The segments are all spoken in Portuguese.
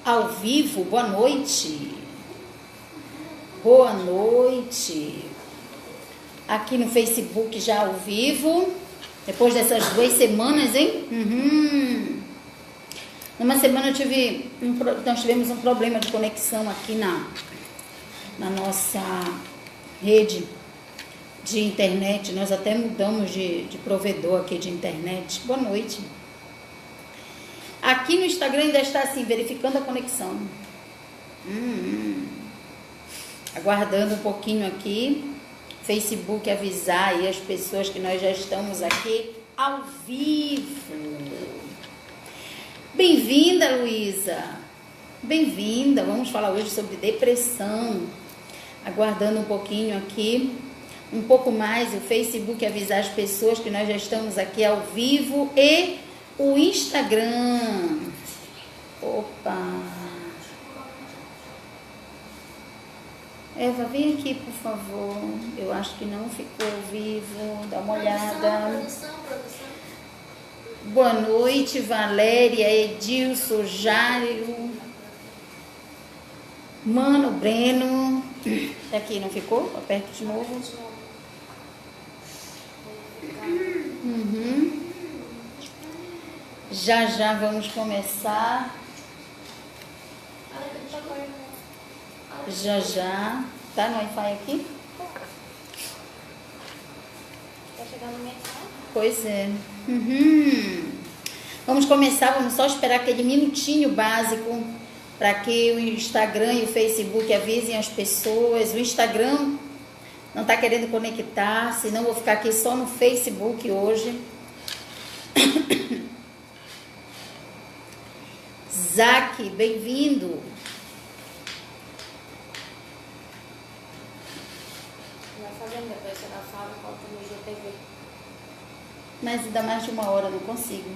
ao vivo. Boa noite. Boa noite. Aqui no Facebook já ao vivo. Depois dessas 2 semanas, hein? Numa semana nós tivemos um problema de conexão aqui na nossa rede de internet. Nós até mudamos de provedor aqui de internet. Boa noite. Aqui no Instagram ainda está assim, verificando a conexão. Aguardando um pouquinho aqui. Facebook avisar aí as pessoas que nós já estamos aqui ao vivo. Bem-vinda, Luísa. Bem-vinda. Vamos falar hoje sobre depressão. Aguardando um pouquinho aqui. Um pouco mais o Facebook avisar as pessoas que nós já estamos aqui ao vivo e o Instagram. Opa! Eva, vem aqui, por favor. Eu acho que não ficou ao vivo. Dá uma olhada. Produção. Boa noite, Valéria, Edilson, Jário, Mano, Breno. Aqui, não ficou? Aperto de novo. Já vamos começar. Já. Tá no Wi-Fi aqui? Tá chegando minha casa? Pois é. Vamos começar, vamos só esperar aquele minutinho básico para que o Instagram e o Facebook avisem as pessoas. O Instagram não está querendo conectar, senão eu vou ficar aqui só no Facebook hoje. Zac, bem-vindo. Vai fazendo depois que ela fala, volta no IGTV. Mas ainda mais de 1 hora, não consigo.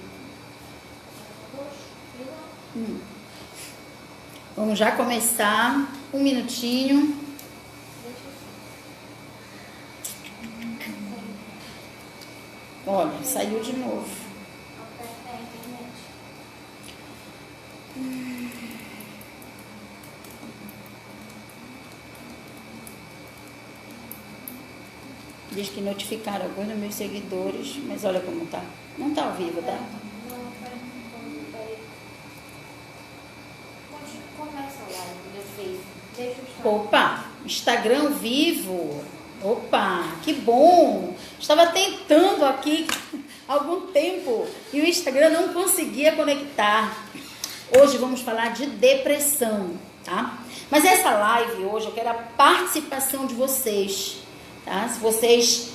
Vamos já começar. 1 minutinho. Olha, saiu de novo. Aperta a internet. Diz que notificaram alguns dos meus seguidores, mas olha como tá. Não tá ao vivo, tá? Não, peraí. Começa a live do Face. Deixa eu estar. Opa, Instagram ao vivo. Opa, que bom. Estava tentando aqui há algum tempo e o Instagram não conseguia conectar. Hoje vamos falar de depressão, tá? Mas essa live hoje eu quero a participação de vocês. Tá? Se vocês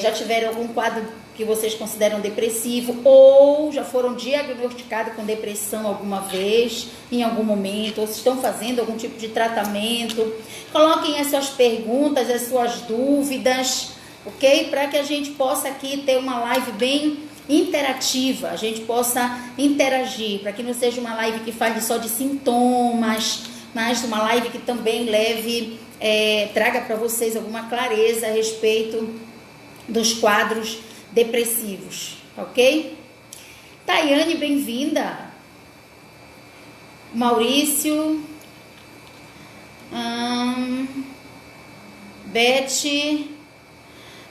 já tiveram algum quadro que vocês consideram depressivo ou já foram diagnosticados com depressão alguma vez, em algum momento, ou se estão fazendo algum tipo de tratamento, coloquem as suas perguntas, as suas dúvidas, ok? Para que a gente possa aqui ter uma live bem interativa, a gente possa interagir, para que não seja uma live que fale só de sintomas, mas uma live que também leve... traga para vocês alguma clareza a respeito dos quadros depressivos, ok? Tayane, bem-vinda. Maurício, Beth,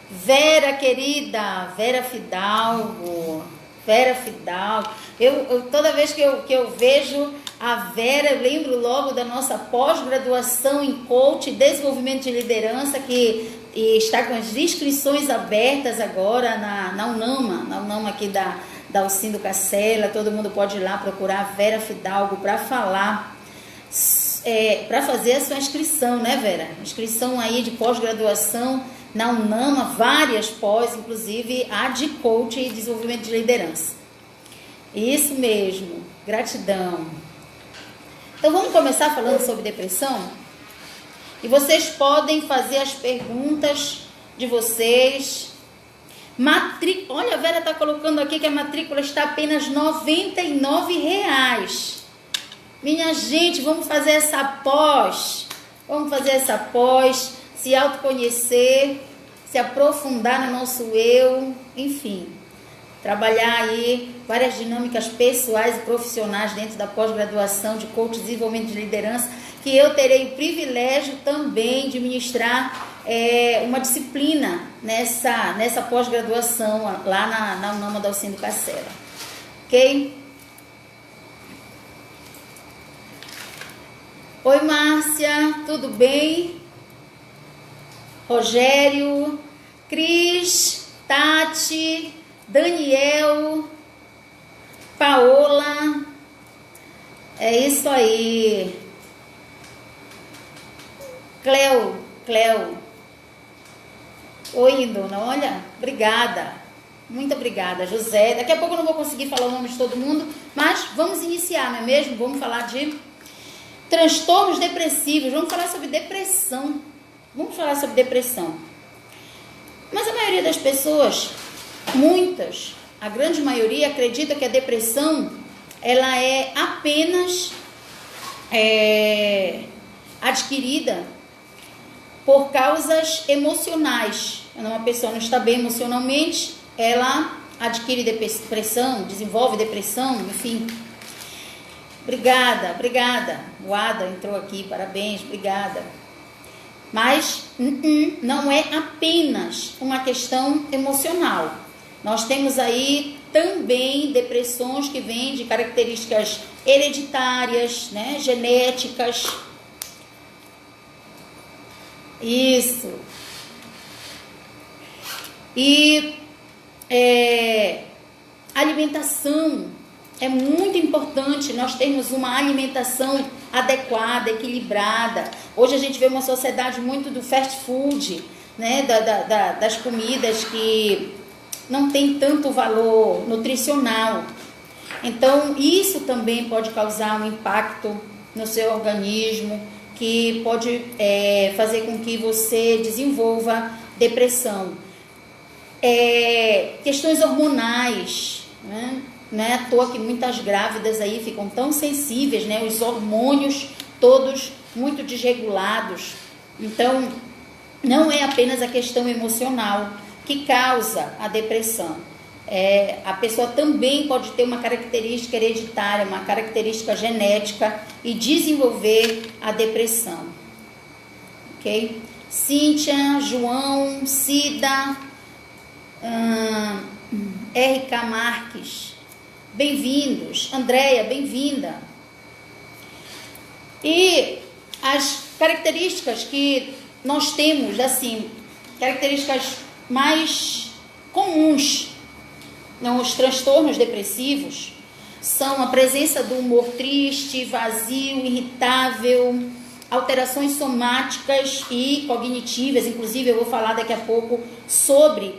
Vera, querida, Vera Fidalgo, eu toda vez que eu vejo a Vera, eu lembro logo da nossa pós-graduação em coach e desenvolvimento de liderança, que está com as inscrições abertas agora na UNAMA aqui da Alcindo Cacela. Todo mundo pode ir lá procurar a Vera Fidalgo para falar, para fazer a sua inscrição, né, Vera? Inscrição aí de pós-graduação na UNAMA, várias pós, inclusive a de coach e desenvolvimento de liderança. Isso mesmo, gratidão. Então vamos começar falando sobre depressão? E vocês podem fazer as perguntas de vocês. Olha, a Vera está colocando aqui que a matrícula está apenas R$ 99. Minha gente, vamos fazer essa pós. Se autoconhecer, se aprofundar no nosso eu, enfim. trabalhar aí várias dinâmicas pessoais e profissionais dentro da pós-graduação de coach e desenvolvimento de liderança, que eu terei o privilégio também de ministrar uma disciplina nessa pós-graduação lá na UNAMA Dalcindo Cacera. Ok? Oi, Márcia, tudo bem? Rogério, Cris, Tati, Daniel, Paola, é isso aí. Cleo. Oi, dona, olha, obrigada, muito obrigada. José, daqui a pouco eu não vou conseguir falar o nome de todo mundo, mas vamos iniciar, não é mesmo? Vamos falar de transtornos depressivos, vamos falar sobre depressão. Mas a maioria das pessoas, muitas, a grande maioria, acredita que a depressão, ela é apenas adquirida por causas emocionais. Quando uma pessoa não está bem emocionalmente, ela adquire depressão, desenvolve depressão, enfim. Obrigada. O Ada entrou aqui, parabéns, obrigada. Mas não é apenas uma questão emocional. Nós temos aí também depressões que vêm de características hereditárias, né, genéticas. Isso. E alimentação. É muito importante nós termos uma alimentação adequada, equilibrada. Hoje a gente vê uma sociedade muito do fast food, né? Das comidas que não tem tanto valor nutricional. Então, isso também pode causar um impacto no seu organismo, que pode fazer com que você desenvolva depressão. Questões hormonais, né? Não é à toa que muitas grávidas aí ficam tão sensíveis, né? Os hormônios todos muito desregulados. Então, não é apenas a questão emocional que causa a depressão. A pessoa também pode ter uma característica hereditária, uma característica genética e desenvolver a depressão. Ok? Cíntia, João, Cida, RK Marques, bem-vindos. Andréia, bem-vinda. E as características que nós temos, assim, características mais comuns nos transtornos depressivos são a presença do humor triste, vazio, irritável, alterações somáticas e cognitivas. Inclusive, eu vou falar daqui a pouco sobre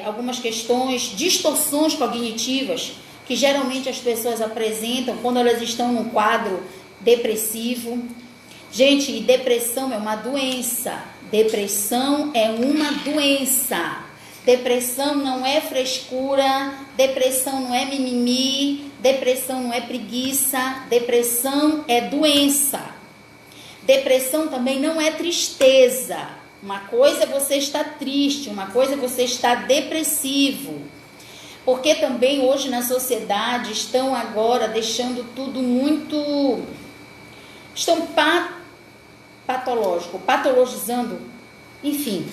algumas questões, distorções cognitivas que geralmente as pessoas apresentam quando elas estão num quadro depressivo. Gente, e depressão é uma doença. Depressão é uma doença. Depressão não é frescura, depressão não é mimimi, depressão não é preguiça, depressão é doença. Depressão também não é tristeza. Uma coisa é você estar triste, uma coisa é você estar depressivo. Porque também hoje na sociedade estão agora deixando tudo muito... Estão patologizando, enfim,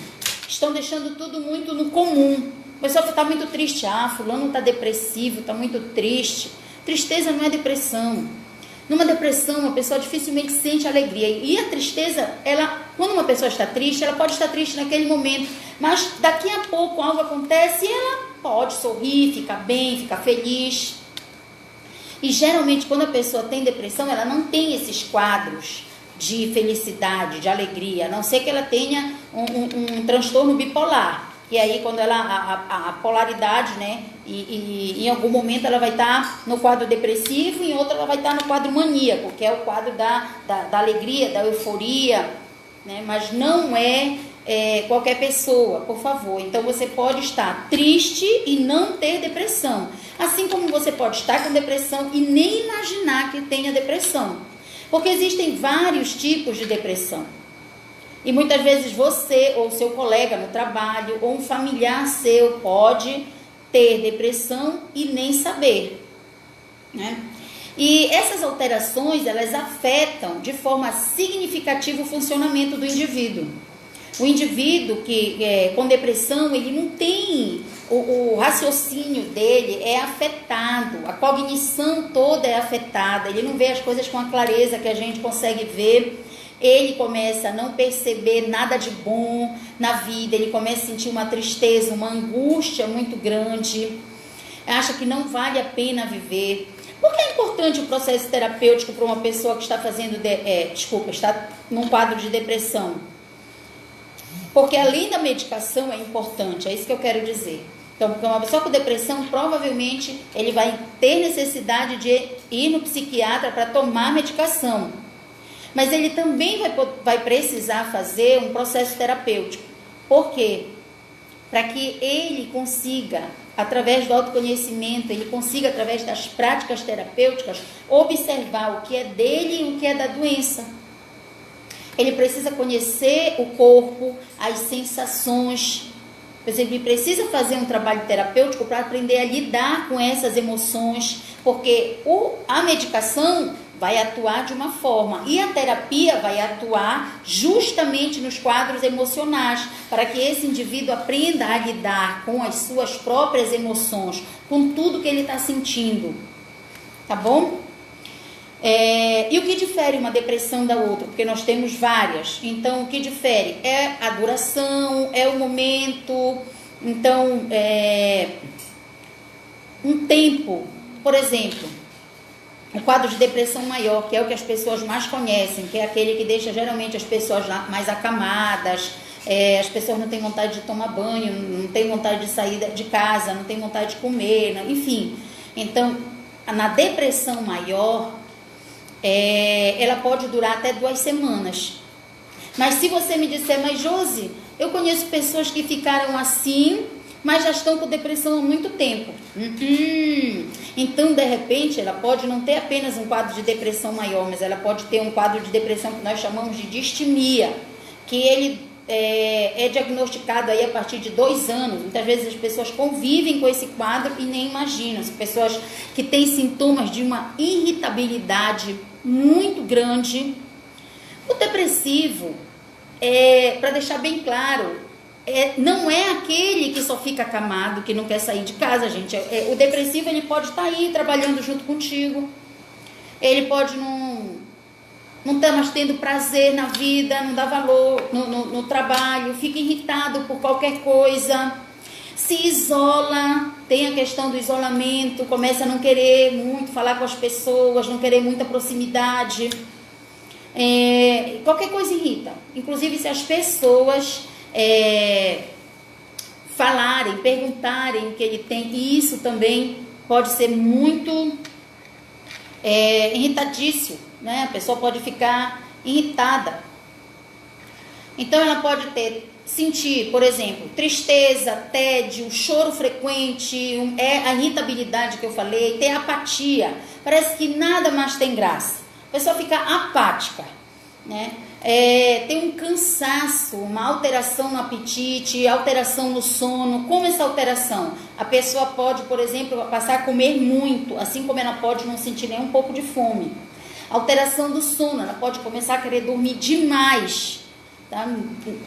estão deixando tudo muito no comum. O pessoal está muito triste, fulano está depressivo, está muito triste. Tristeza não é depressão. Numa depressão, a pessoa dificilmente sente alegria. E a tristeza, quando uma pessoa está triste, ela pode estar triste naquele momento, mas daqui a pouco algo acontece e ela pode sorrir, ficar bem, ficar feliz. E geralmente quando a pessoa tem depressão, ela não tem esses quadros de felicidade, de alegria, a não ser que ela tenha um transtorno bipolar. E aí quando a polaridade, né, e em algum momento ela vai estar no quadro depressivo, e em outro ela vai estar no quadro maníaco, que é o quadro da alegria, da euforia, né, mas não é qualquer pessoa, por favor. Então você pode estar triste e não ter depressão, assim como você pode estar com depressão e nem imaginar que tenha depressão, porque existem vários tipos de depressão. E muitas vezes você ou seu colega no trabalho ou um familiar seu pode ter depressão e nem saber, né? E essas alterações, elas afetam de forma significativa o funcionamento do indivíduo. O indivíduo que com depressão, ele não tem, o raciocínio dele é afetado, a cognição toda é afetada, ele não vê as coisas com a clareza que a gente consegue ver, ele começa a não perceber nada de bom na vida, ele começa a sentir uma tristeza, uma angústia muito grande, acha que não vale a pena viver. Por que é importante o processo terapêutico para uma pessoa que está está num quadro de depressão? Porque além da medicação é importante, é isso que eu quero dizer. Então, porque uma pessoa com depressão, provavelmente, ele vai ter necessidade de ir no psiquiatra para tomar medicação. Mas ele também vai precisar fazer um processo terapêutico. Por quê? Para que ele consiga, através do autoconhecimento, ele consiga, através das práticas terapêuticas, observar o que é dele e o que é da doença. Ele precisa conhecer o corpo, as sensações. Por exemplo, ele precisa fazer um trabalho terapêutico para aprender a lidar com essas emoções, porque a medicação vai atuar de uma forma e a terapia vai atuar justamente nos quadros emocionais, para que esse indivíduo aprenda a lidar com as suas próprias emoções, com tudo que ele está sentindo. Tá bom? E o que difere uma depressão da outra? Porque nós temos várias. Então, o que difere é a duração, é o momento. Então, um tempo, por exemplo, um quadro de depressão maior, que é o que as pessoas mais conhecem, que é aquele que deixa geralmente as pessoas mais acamadas, as pessoas não têm vontade de tomar banho, não têm vontade de sair de casa, não têm vontade de comer, enfim. Então, na depressão maior, ela pode durar até 2 semanas. Mas se você me disser, mas Josi, eu conheço pessoas que ficaram assim, mas já estão com depressão há muito tempo. Então, de repente, ela pode não ter apenas um quadro de depressão maior, mas ela pode ter um quadro de depressão que nós chamamos de distimia, que ele é diagnosticado aí a partir de 2 anos. Muitas vezes as pessoas convivem com esse quadro e nem imaginam. As pessoas que têm sintomas de uma irritabilidade muito grande. O depressivo, para deixar bem claro, não é aquele que só fica acamado, que não quer sair de casa, gente. O depressivo, ele pode estar aí trabalhando junto contigo, ele pode não estar mais tendo prazer na vida, não dá valor no trabalho, fica irritado por qualquer coisa, se isola, tem a questão do isolamento, começa a não querer muito falar com as pessoas, não querer muita proximidade, qualquer coisa irrita. Inclusive, se as pessoas falarem, perguntarem o que ele tem, e isso também pode ser muito irritadício, né? A pessoa pode ficar irritada. Então, ela pode sentir, por exemplo, tristeza, tédio, choro frequente, a irritabilidade que eu falei, ter apatia, parece que nada mais tem graça. A pessoa fica apática, né? Tem um cansaço, uma alteração no apetite, alteração no sono. Como essa alteração? A pessoa pode, por exemplo, passar a comer muito, assim como ela pode não sentir nem um pouco de fome. Alteração do sono, ela pode começar a querer dormir demais, tá?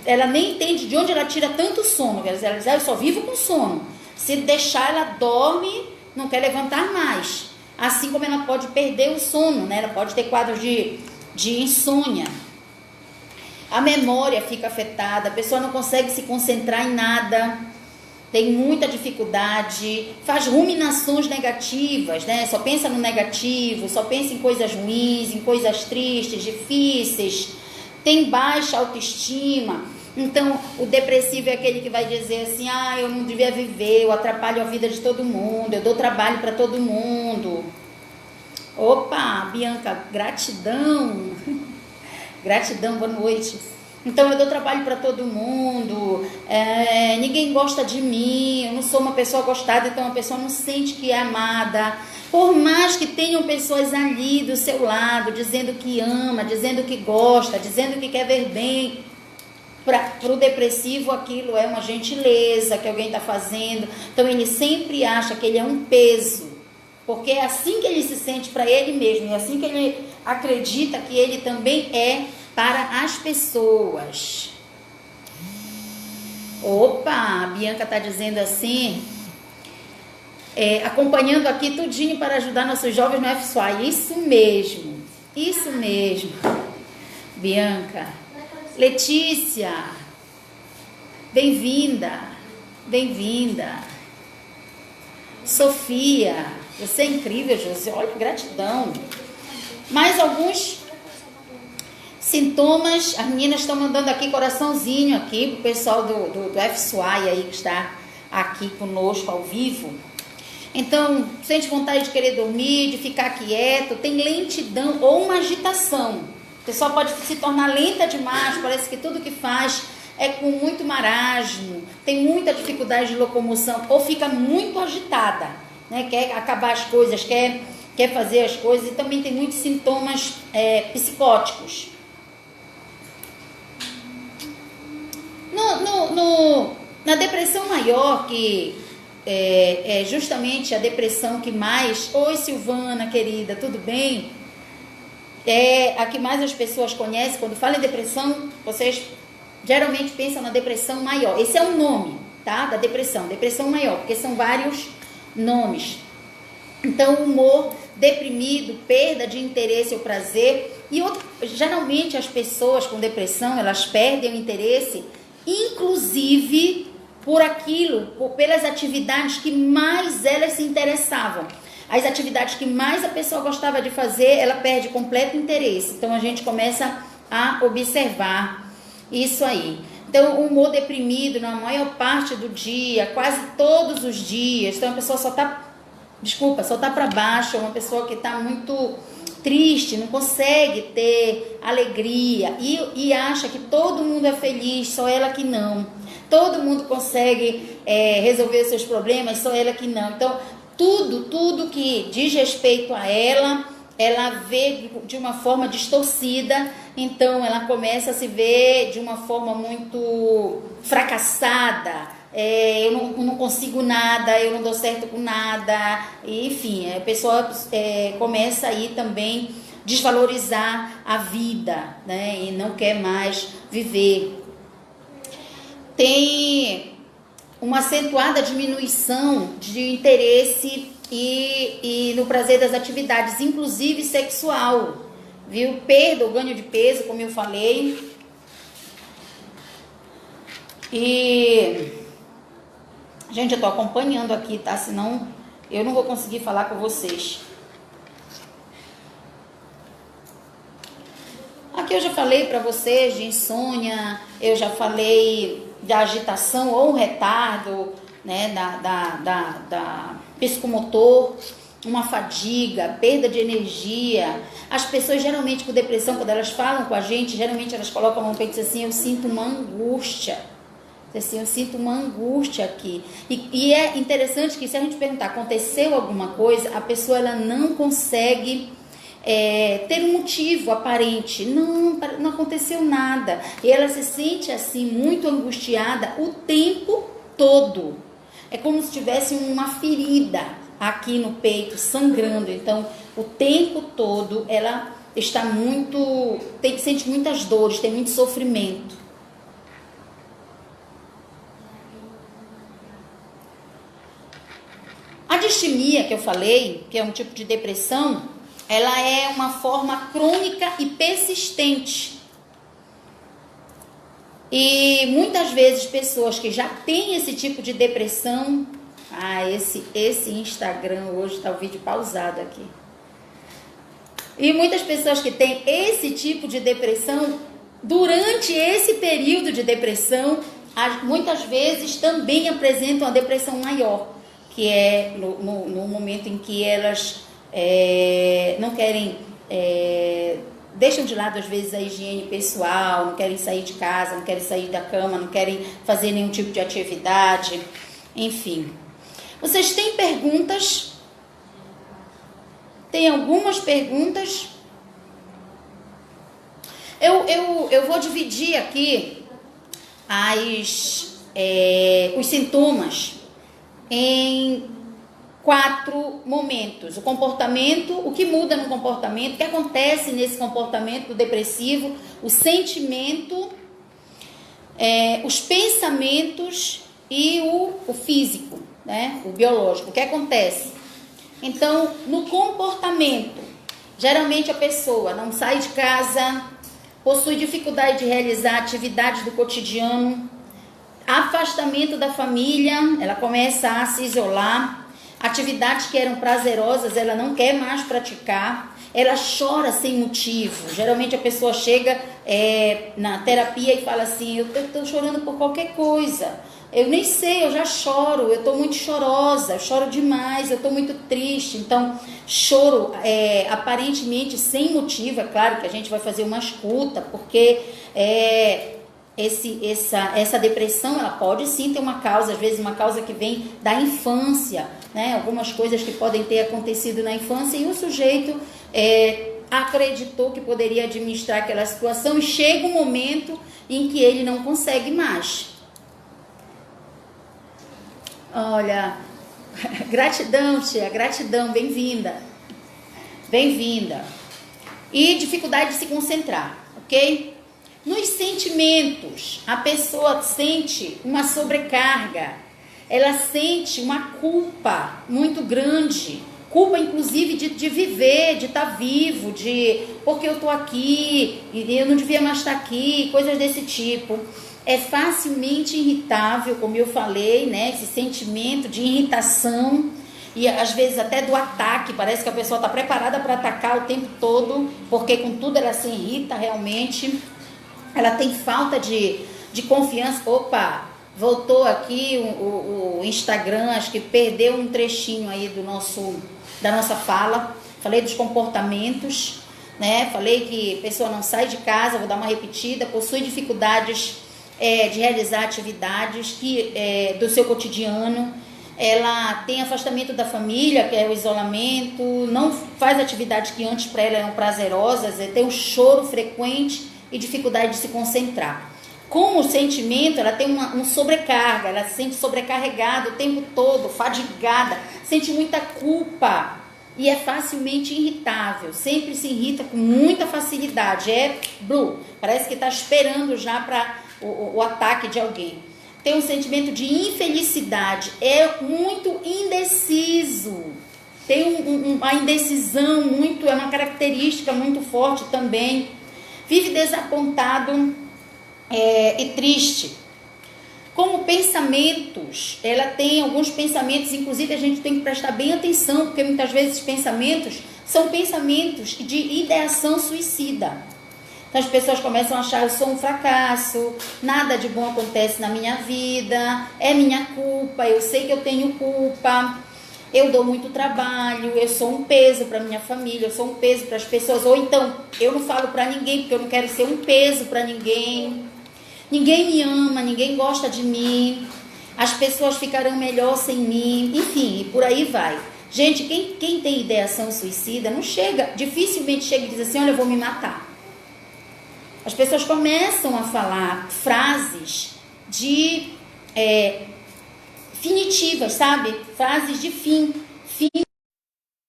Ela nem entende de onde ela tira tanto sono. Ela diz, eu só vivo com sono. Se deixar, ela dorme, não quer levantar mais. Assim como ela pode perder o sono, né? Ela pode ter quadros de insônia. A memória fica afetada, a pessoa não consegue se concentrar em nada, tem muita dificuldade, faz ruminações negativas, né? Só pensa no negativo, só pensa em coisas ruins, em coisas tristes, difíceis, tem baixa autoestima. Então, o depressivo é aquele que vai dizer assim, eu não devia viver, eu atrapalho a vida de todo mundo, eu dou trabalho para todo mundo. Opa, Bianca, gratidão. Gratidão, boa noite. Então, eu dou trabalho para todo mundo, ninguém gosta de mim, eu não sou uma pessoa gostada, então a pessoa não sente que é amada. Por mais que tenham pessoas ali do seu lado, dizendo que ama, dizendo que gosta, dizendo que quer ver bem, Para o depressivo, aquilo é uma gentileza que alguém está fazendo. Então, ele sempre acha que ele é um peso, porque é assim que ele se sente para ele mesmo, é assim que ele acredita que ele também é para as pessoas. Opa, a Bianca está dizendo assim, acompanhando aqui tudinho para ajudar nossos jovens no FSUA. Isso mesmo, Bianca. Letícia, bem-vinda. Sofia, você é incrível, José, olha, gratidão. Mais alguns sintomas, as meninas estão mandando aqui coraçãozinho aqui pro pessoal do FSUAI aí que está aqui conosco ao vivo. Então, sente vontade de querer dormir, de ficar quieto, tem lentidão ou uma agitação. A pessoa pode se tornar lenta demais, parece que tudo que faz é com muito marasmo, tem muita dificuldade de locomoção ou fica muito agitada, né? Quer acabar as coisas, quer fazer as coisas, e também tem muitos sintomas psicóticos. Na depressão maior, que é justamente a depressão que mais... Oi, Silvana, querida, tudo bem? É a que mais as pessoas conhecem. Quando falam em depressão, vocês geralmente pensam na depressão maior. Esse é o nome, tá? Da depressão maior, porque são vários nomes. Então, humor deprimido, perda de interesse ou prazer. E geralmente as pessoas com depressão, elas perdem o interesse, inclusive pelas atividades que mais elas se interessavam. As atividades que mais a pessoa gostava de fazer, ela perde completo interesse. Então, a gente começa a observar isso aí. Então, o humor deprimido na maior parte do dia, quase todos os dias. Então, a pessoa só tá para baixo, é uma pessoa que está muito triste, não consegue ter alegria e acha que todo mundo é feliz, só ela que não. Todo mundo consegue resolver seus problemas, só ela que não. Então, tudo que diz respeito a ela vê de uma forma distorcida, então ela começa a se ver de uma forma muito fracassada, eu não consigo nada, eu não dou certo com nada, enfim, a pessoa começa aí também desvalorizar a vida, né, e não quer mais viver. Tem uma acentuada diminuição de interesse e no prazer das atividades, inclusive sexual, viu? Perda ou ganho de peso, como eu falei. E, gente, eu tô acompanhando aqui, tá? Senão eu não vou conseguir falar com vocês. Aqui eu já falei para vocês de insônia, eu já falei da agitação ou retardo, né, da psicomotor, uma fadiga, perda de energia. As pessoas geralmente com depressão, quando elas falam com a gente, geralmente elas colocam a mão no peito e dizem assim, eu sinto uma angústia. Assim, eu sinto uma angústia aqui. E é interessante que se a gente perguntar, aconteceu alguma coisa, a pessoa ela não consegue ter um motivo aparente. Não aconteceu nada. E ela se sente assim, muito angustiada o tempo todo. É como se tivesse uma ferida aqui no peito, sangrando. Então, o tempo todo ela está sente muitas dores, tem muito sofrimento. A distimia que eu falei, que é um tipo de depressão, ela é uma forma crônica e persistente. E muitas vezes pessoas que já têm esse tipo de depressão... esse Instagram hoje está o vídeo pausado aqui. E muitas pessoas que têm esse tipo de depressão, durante esse período de depressão, muitas vezes também apresentam a depressão maior, que é no momento em que elas não querem, deixam de lado às vezes a higiene pessoal, não querem sair de casa, não querem sair da cama, não querem fazer nenhum tipo de atividade, enfim. Vocês têm perguntas? Tem algumas perguntas? Eu vou dividir aqui os sintomas em 4 momentos. O comportamento, o que muda no comportamento, o que acontece nesse comportamento depressivo, o sentimento, os pensamentos e o físico, né? O biológico. O que acontece? Então, no comportamento, geralmente a pessoa não sai de casa, possui dificuldade de realizar atividades do cotidiano, afastamento da família, ela começa a se isolar, atividades que eram prazerosas ela não quer mais praticar, ela chora sem motivo. Geralmente a pessoa chega na terapia e fala assim, eu estou chorando por qualquer coisa, eu nem sei, eu já choro, eu estou muito chorosa, eu choro demais, eu estou muito triste. Então, choro aparentemente sem motivo. É claro que a gente vai fazer uma escuta, porque essa depressão, ela pode sim ter uma causa, às vezes uma causa que vem da infância, né? Algumas coisas que podem ter acontecido na infância e o sujeito acreditou que poderia administrar aquela situação e chega um momento em que ele não consegue mais. Olha, gratidão, tia, gratidão, bem-vinda. Bem-vinda. E dificuldade de se concentrar, ok? Nos sentimentos, a pessoa sente uma sobrecarga, ela sente uma culpa muito grande, culpa inclusive de viver, de estar vivo, porque eu estou aqui, e eu não devia mais estar aqui, coisas desse tipo. É facilmente irritável, como eu falei, né? Esse sentimento de irritação e às vezes até do ataque. Parece que a pessoa está preparada para atacar o tempo todo, porque com tudo ela se irrita realmente. Ela tem falta de confiança. Opa, voltou aqui o Instagram, acho que perdeu um trechinho aí da nossa fala. Falei dos comportamentos, né? Falei que a pessoa não sai de casa, vou dar uma repetida, possui dificuldades de realizar atividades do seu cotidiano, ela tem afastamento da família, que é o isolamento, não faz atividades que antes para ela eram prazerosas, tem um choro frequente e dificuldade de se concentrar. Com o sentimento, ela tem uma sobrecarga, ela se sente sobrecarregada o tempo todo, fadigada, sente muita culpa e é facilmente irritável, sempre se irrita com muita facilidade, parece que está esperando já para o ataque de alguém. Tem um sentimento de infelicidade, é muito indeciso, tem uma indecisão é uma característica muito forte também. Vive desapontado e triste. Como pensamentos, ela tem alguns pensamentos, inclusive a gente tem que prestar bem atenção, porque muitas vezes pensamentos são pensamentos de ideação suicida. Então as pessoas começam a achar, eu sou um fracasso, nada de bom acontece na minha vida, é minha culpa, eu sei que eu tenho culpa, eu dou muito trabalho, eu sou um peso para minha família, eu sou um peso para as pessoas. Ou então, eu não falo para ninguém, porque eu não quero ser um peso para ninguém. Ninguém me ama, ninguém gosta de mim, as pessoas ficarão melhor sem mim, enfim, e por aí vai. Gente, quem tem ideação suicida não chega, dificilmente chega e diz assim, olha, eu vou me matar. As pessoas começam a falar frases finitivas, sabe? Frases de fim,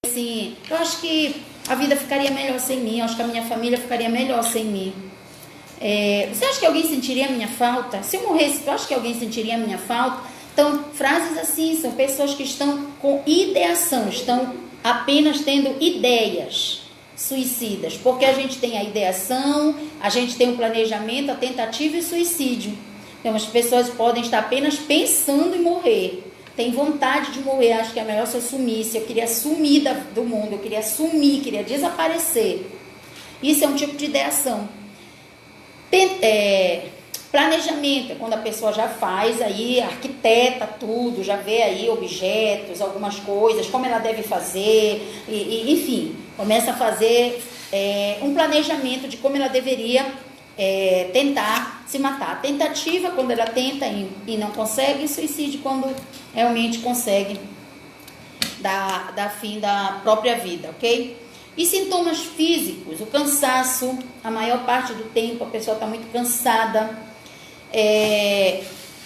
assim, eu acho que a vida ficaria melhor sem mim, eu acho que a minha família ficaria melhor sem mim. Você acha que alguém sentiria a minha falta? Se eu morresse, tu acha que alguém sentiria a minha falta? Então, frases assim, são pessoas que estão com ideação, estão apenas tendo ideias suicidas, porque a gente tem a ideação, a gente tem o planejamento, a tentativa e o suicídio. Então, as pessoas podem estar apenas pensando em morrer, tem vontade de morrer, acho que é melhor se eu sumisse, eu queria sumir do mundo, eu queria sumir, queria desaparecer. Isso é um tipo de ideação. Planejamento é quando a pessoa já faz aí, arquiteta tudo, já vê aí objetos, algumas coisas, como ela deve fazer, enfim, começa a fazer um planejamento de como ela deveria tentar se matar. Tentativa quando ela tenta e não consegue, e suicídio quando realmente consegue dar fim da própria vida, ok? E sintomas físicos, o cansaço, a maior parte do tempo a pessoa está muito cansada,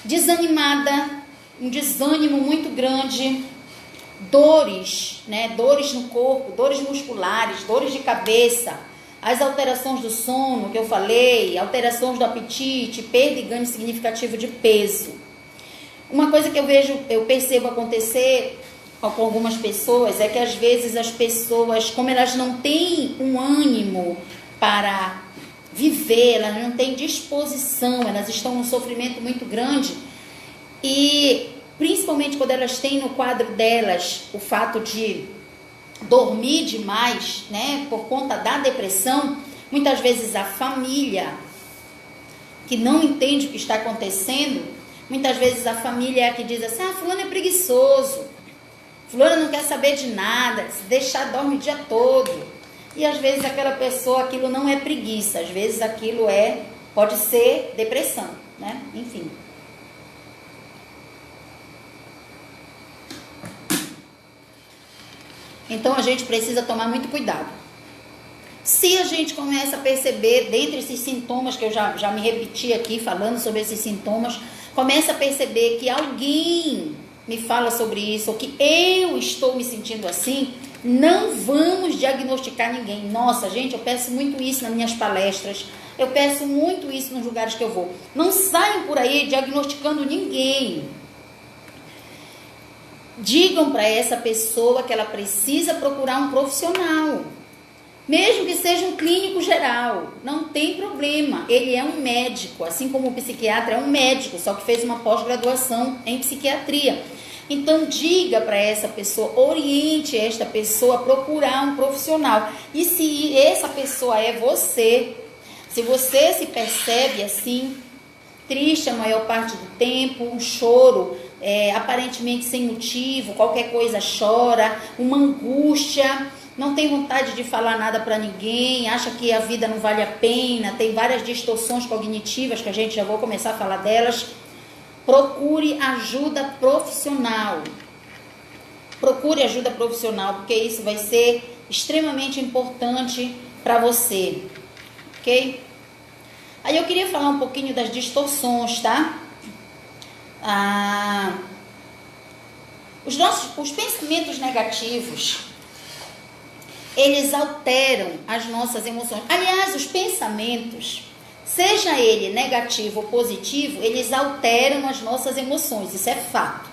desanimada, um desânimo muito grande, dores, né? Dores no corpo, dores musculares, dores de cabeça, as alterações do sono que eu falei, alterações do apetite, perda e ganho significativo de peso. Uma coisa que eu percebo acontecer com algumas pessoas é que às vezes as pessoas, como elas não têm um ânimo para viver, elas não têm disposição, elas estão num sofrimento muito grande, e principalmente quando elas têm no quadro delas o fato de dormir demais, né, por conta da depressão, muitas vezes a família que não entende o que está acontecendo, muitas vezes a família é a que diz assim, fulano é preguiçoso, fulano não quer saber de nada, se deixar dorme o dia todo. E às vezes aquela pessoa, aquilo não é preguiça, às vezes aquilo pode ser depressão, né? Enfim. Então a gente precisa tomar muito cuidado. Se a gente começa a perceber, dentre esses sintomas que eu já me repeti aqui, falando sobre esses sintomas, começa a perceber que alguém me fala sobre isso, ou que eu estou me sentindo assim, não vamos diagnosticar ninguém. Nossa, gente, eu peço muito isso nas minhas palestras, eu peço muito isso nos lugares que eu vou. Não saiam por aí diagnosticando ninguém. Digam para essa pessoa que ela precisa procurar um profissional, mesmo que seja um clínico geral, não tem problema, ele é um médico, assim como o psiquiatra é um médico, só que fez uma pós-graduação em psiquiatria. Então diga para essa pessoa, oriente esta pessoa a procurar um profissional. E se essa pessoa é você, se você se percebe assim, triste a maior parte do tempo, um choro aparentemente sem motivo, qualquer coisa chora, uma angústia, não tem vontade de falar nada para ninguém, acha que a vida não vale a pena, tem várias distorções cognitivas que a gente já vou começar a falar delas, procure ajuda profissional. Procure ajuda profissional, porque isso vai ser extremamente importante para você, ok? Aí eu queria falar um pouquinho das distorções, tá? Os pensamentos negativos, eles alteram as nossas emoções. Aliás, os pensamentos, seja ele negativo ou positivo, eles alteram as nossas emoções, isso é fato.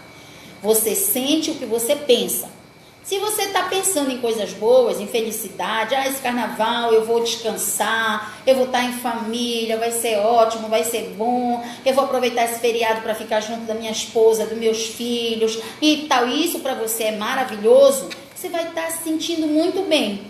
Você sente o que você pensa. Se você está pensando em coisas boas, em felicidade, esse carnaval eu vou descansar, eu vou estar em família, vai ser ótimo, vai ser bom, eu vou aproveitar esse feriado para ficar junto da minha esposa, dos meus filhos e tal, isso para você é maravilhoso, você vai estar se sentindo muito bem.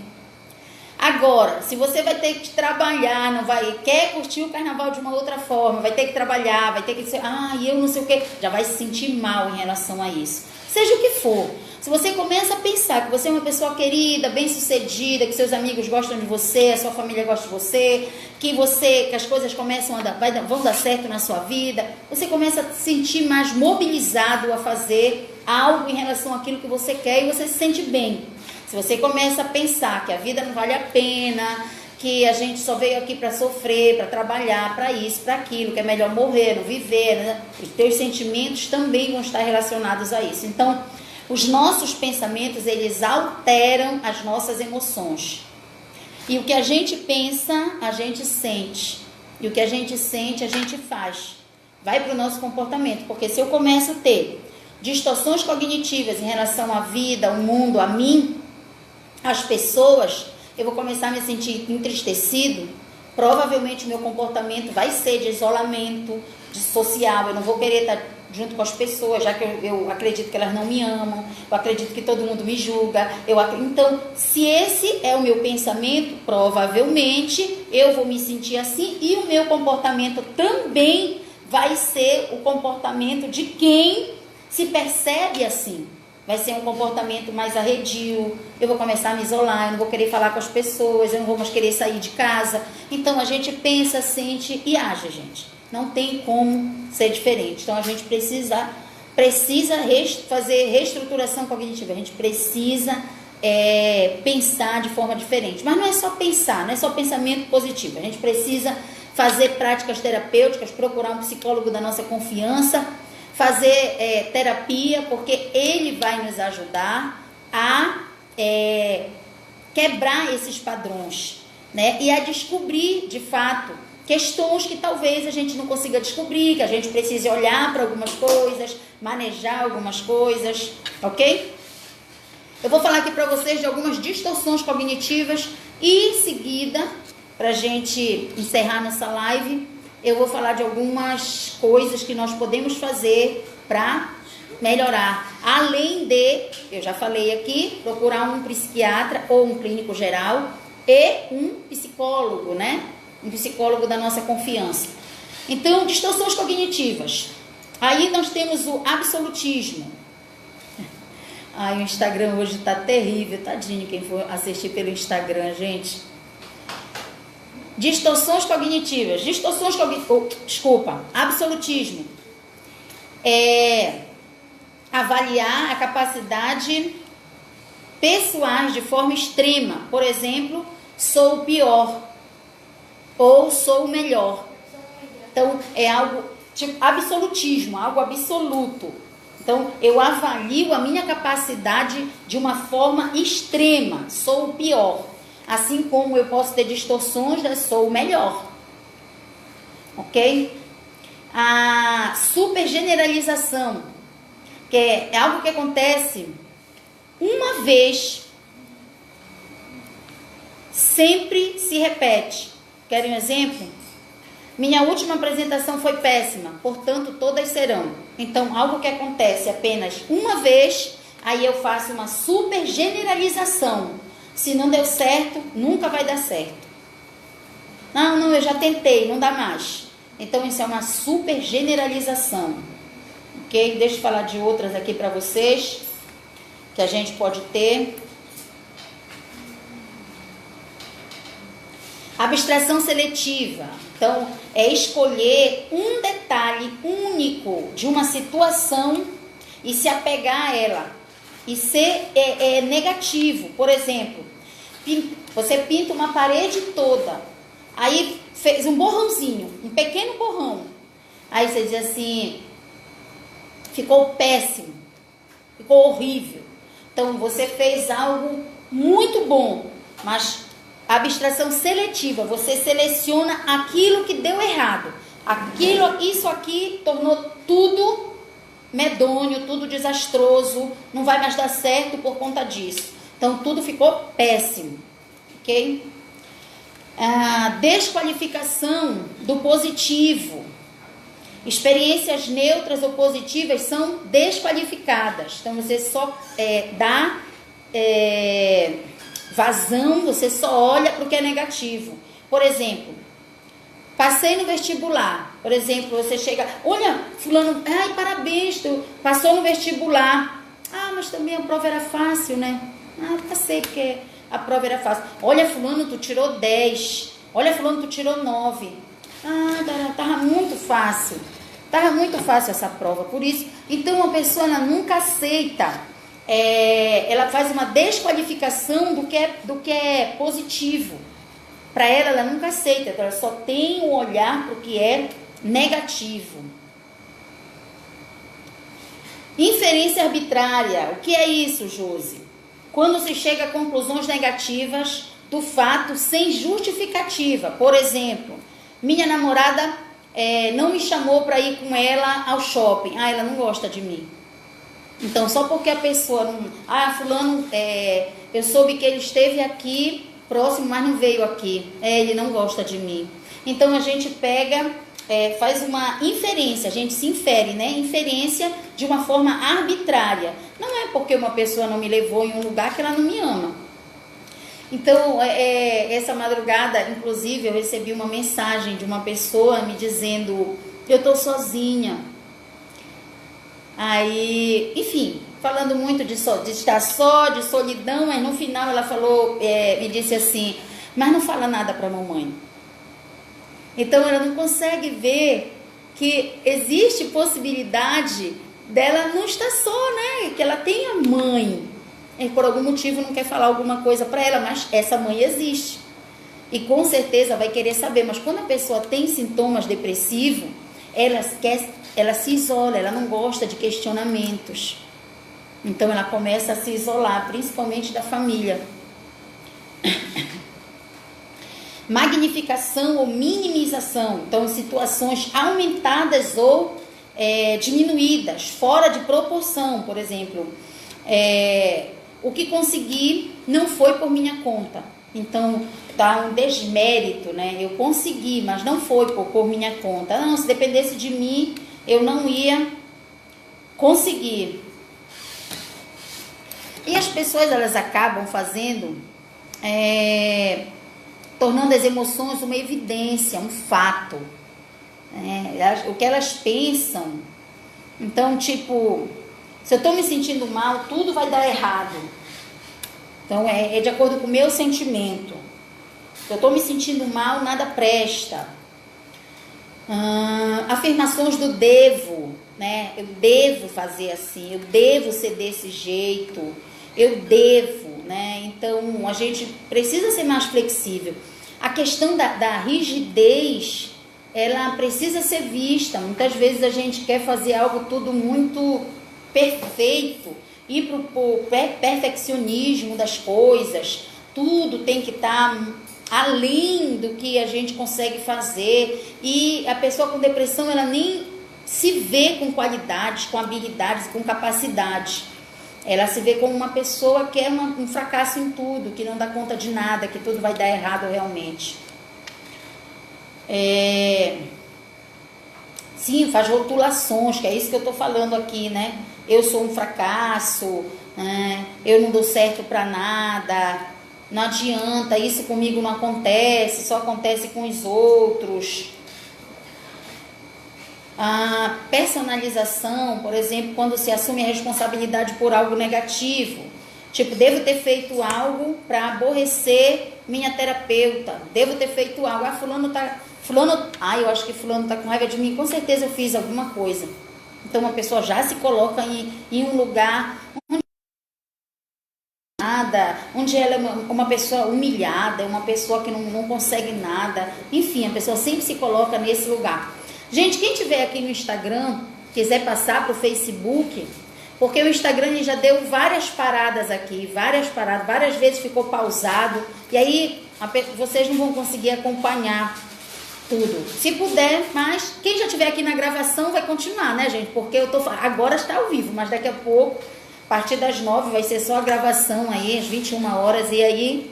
Agora, se você vai ter que trabalhar, quer curtir o carnaval de uma outra forma, vai ter que trabalhar, vai ter que dizer, eu não sei o que, já vai se sentir mal em relação a isso. Seja o que for. Se você começa a pensar que você é uma pessoa querida, bem-sucedida, que seus amigos gostam de você, a sua família gosta de você, que as coisas começam vão dar certo na sua vida, você começa a se sentir mais mobilizado a fazer algo em relação àquilo que você quer e você se sente bem. Se você começa a pensar que a vida não vale a pena, que a gente só veio aqui para sofrer, para trabalhar, para isso, para aquilo, que é melhor morrer, não viver, né? Os teus sentimentos também vão estar relacionados a isso. Então, os nossos pensamentos, eles alteram as nossas emoções. E o que a gente pensa, a gente sente. E o que a gente sente, a gente faz. Vai para o nosso comportamento. Porque se eu começo a ter distorções cognitivas em relação à vida, ao mundo, a mim, às pessoas, eu vou começar a me sentir entristecido, provavelmente o meu comportamento vai ser de isolamento, de social, eu não vou querer estar junto com as pessoas, já que eu acredito que elas não me amam, eu acredito que todo mundo me julga, então, se esse é o meu pensamento, provavelmente eu vou me sentir assim e o meu comportamento também vai ser o comportamento de quem se percebe assim. Vai ser um comportamento mais arredio, eu vou começar a me isolar, eu não vou querer falar com as pessoas, eu não vou mais querer sair de casa. Então a gente pensa, sente e age, gente. Não tem como ser diferente. Então a gente precisa fazer reestruturação cognitiva, a gente precisa pensar de forma diferente. Mas não é só pensar, não é só pensamento positivo, a gente precisa fazer práticas terapêuticas, procurar um psicólogo da nossa confiança, fazer terapia, porque ele vai nos ajudar a quebrar esses padrões, né? E a descobrir, de fato, questões que talvez a gente não consiga descobrir, que a gente precise olhar para algumas coisas, manejar algumas coisas, ok? Eu vou falar aqui para vocês de algumas distorções cognitivas e em seguida, para a gente encerrar nossa live, eu vou falar de algumas coisas que nós podemos fazer para melhorar. Além de, eu já falei aqui, procurar um psiquiatra ou um clínico geral e um psicólogo, né? Um psicólogo da nossa confiança. Então, distorções cognitivas. Aí nós temos o absolutismo. Ai, o Instagram hoje tá terrível, tadinho quem for assistir pelo Instagram, gente. Distorções cognitivas. Absolutismo. Avaliar a capacidade pessoais de forma extrema. Por exemplo, sou o pior ou sou o melhor. Então, é algo tipo absolutismo, algo absoluto. Então, eu avalio a minha capacidade de uma forma extrema, sou o pior. Assim como eu posso ter distorções, sou o melhor. Ok? A supergeneralização, que é algo que acontece uma vez, sempre se repete. Querem um exemplo? Minha última apresentação foi péssima, portanto todas serão. Então, algo que acontece apenas uma vez, aí eu faço uma supergeneralização. Se não deu certo, nunca vai dar certo. Não, eu já tentei, não dá mais. Então, isso é uma supergeneralização. Ok? Deixa eu falar de outras aqui para vocês, que a gente pode ter. Abstração seletiva. Então, é escolher um detalhe único de uma situação e se apegar a ela. E ser negativo. Por exemplo, você pinta uma parede toda. Aí fez um borrãozinho, um pequeno borrão. Aí você diz assim, ficou péssimo, ficou horrível. Então, você fez algo muito bom, mas abstração seletiva, você seleciona aquilo que deu errado. Isso aqui tornou tudo medonho, tudo desastroso, não vai mais dar certo por conta disso. Então, tudo ficou péssimo, ok? A desqualificação do positivo. Experiências neutras ou positivas são desqualificadas. Então, você só dá vazão, você só olha para o que é negativo. Por exemplo, passei no vestibular. Por exemplo, você chega, olha, fulano, ai, parabéns, tu passou no vestibular. Ah, mas também a prova era fácil, né? Ah, passei porque a prova era fácil. Olha, fulano, tu tirou 10. Olha, fulano, tu tirou 9. Ah, tava muito fácil. Tava muito fácil essa prova, por isso. Então, a pessoa ela nunca aceita. Ela faz uma desqualificação do que é positivo. Para ela nunca aceita. Ela só tem um olhar para o que é negativo. Inferência arbitrária. O que é isso, Josi? Quando se chega a conclusões negativas do fato sem justificativa. Por exemplo, minha namorada não me chamou para ir com ela ao shopping. Ah, ela não gosta de mim. Então, só porque a pessoa não... Ah, fulano, eu soube que ele esteve aqui próximo, mas não veio aqui. Ele não gosta de mim. Então, a gente pega, faz uma inferência, a gente se infere, né? Inferência de uma forma arbitrária. Não é porque uma pessoa não me levou em um lugar que ela não me ama. Então, essa madrugada, inclusive, eu recebi uma mensagem de uma pessoa me dizendo, eu estou sozinha. Aí, enfim, falando muito de estar só, de solidão, mas no final ela falou, me disse assim, mas não fala nada para a mamãe. Então, ela não consegue ver que existe possibilidade dela não estar só, né? Que ela tem a mãe. E por algum motivo não quer falar alguma coisa para ela, mas essa mãe existe. e com certeza vai querer saber. Mas quando a pessoa tem sintomas depressivos, ela se isola, ela não gosta de questionamentos. Então ela começa a se isolar, principalmente da família. Magnificação ou minimização, então situações aumentadas ou diminuídas, fora de proporção. Por exemplo, o que consegui não foi por minha conta, então tá um desmérito, né? Eu consegui, mas não foi por minha conta. Não, se dependesse de mim, eu não ia conseguir. E as pessoas, elas acabam fazendo, tornando as emoções uma evidência, um fato, o que elas pensam. Então, tipo, se eu estou me sentindo mal, tudo vai dar errado. Então, é de acordo com o meu sentimento. Se eu estou me sentindo mal, nada presta. Afirmações do devo, né? Eu devo fazer assim, eu devo ser desse jeito, eu devo, né? Então, a gente precisa ser mais flexível. A questão da rigidez, ela precisa ser vista. Muitas vezes a gente quer fazer algo tudo muito perfeito, ir para o perfeccionismo das coisas, tudo tem que estar além do que a gente consegue fazer, e a pessoa com depressão, ela nem se vê com qualidades, com habilidades, com capacidades. Ela se vê como uma pessoa que é um fracasso em tudo, que não dá conta de nada, que tudo vai dar errado realmente. Sim, faz rotulações, que é isso que eu estou falando aqui, né? Eu sou um fracasso, eu não dou certo para nada, não adianta, isso comigo não acontece, só acontece com os outros. A personalização, por exemplo, quando se assume a responsabilidade por algo negativo. Tipo, devo ter feito algo para aborrecer minha terapeuta. Devo ter feito algo. Eu acho que fulano tá com raiva de mim. Com certeza eu fiz alguma coisa. Então, uma pessoa já se coloca em um lugar onde ela é uma pessoa humilhada, uma pessoa que não consegue nada. Enfim, a pessoa sempre se coloca nesse lugar. Gente, quem tiver aqui no Instagram, quiser passar para o Facebook, porque o Instagram ele já deu várias paradas aqui, várias vezes ficou pausado, e aí vocês não vão conseguir acompanhar tudo. Se puder, mas quem já estiver aqui na gravação vai continuar, né, gente? Porque agora está ao vivo, mas daqui a pouco, a partir das 9, vai ser só a gravação aí, às 21 horas, e aí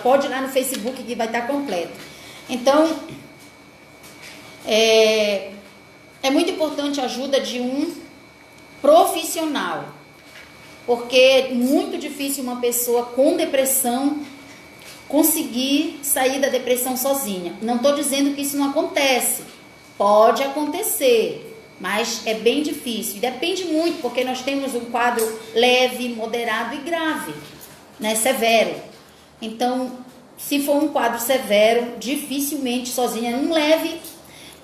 pode ir lá no Facebook que vai estar completo. Então, é muito importante a ajuda de um profissional, porque é muito difícil uma pessoa com depressão conseguir sair da depressão sozinha. Não estou dizendo que isso não acontece, pode acontecer, mas é bem difícil. Depende muito, porque nós temos um quadro leve, moderado e grave, né, severo. Então, se for um quadro severo, dificilmente sozinha, um leve.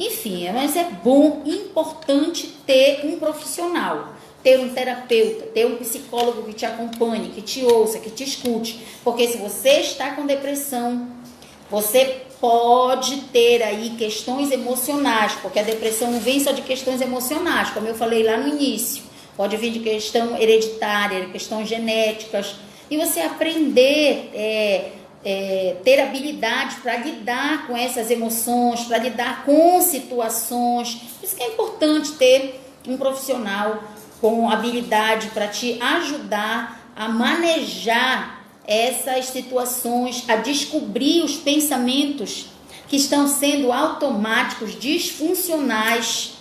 Enfim, mas é bom, importante ter um profissional, ter um terapeuta, ter um psicólogo que te acompanhe, que te ouça, que te escute. Porque se você está com depressão, você pode ter aí questões emocionais, porque a depressão não vem só de questões emocionais, como eu falei lá no início. Pode vir de questão hereditária, questões genéticas. E você aprender ter habilidade para lidar com essas emoções, para lidar com situações. Por isso que é importante ter um profissional com habilidade para te ajudar a manejar essas situações, a descobrir os pensamentos que estão sendo automáticos, disfuncionais.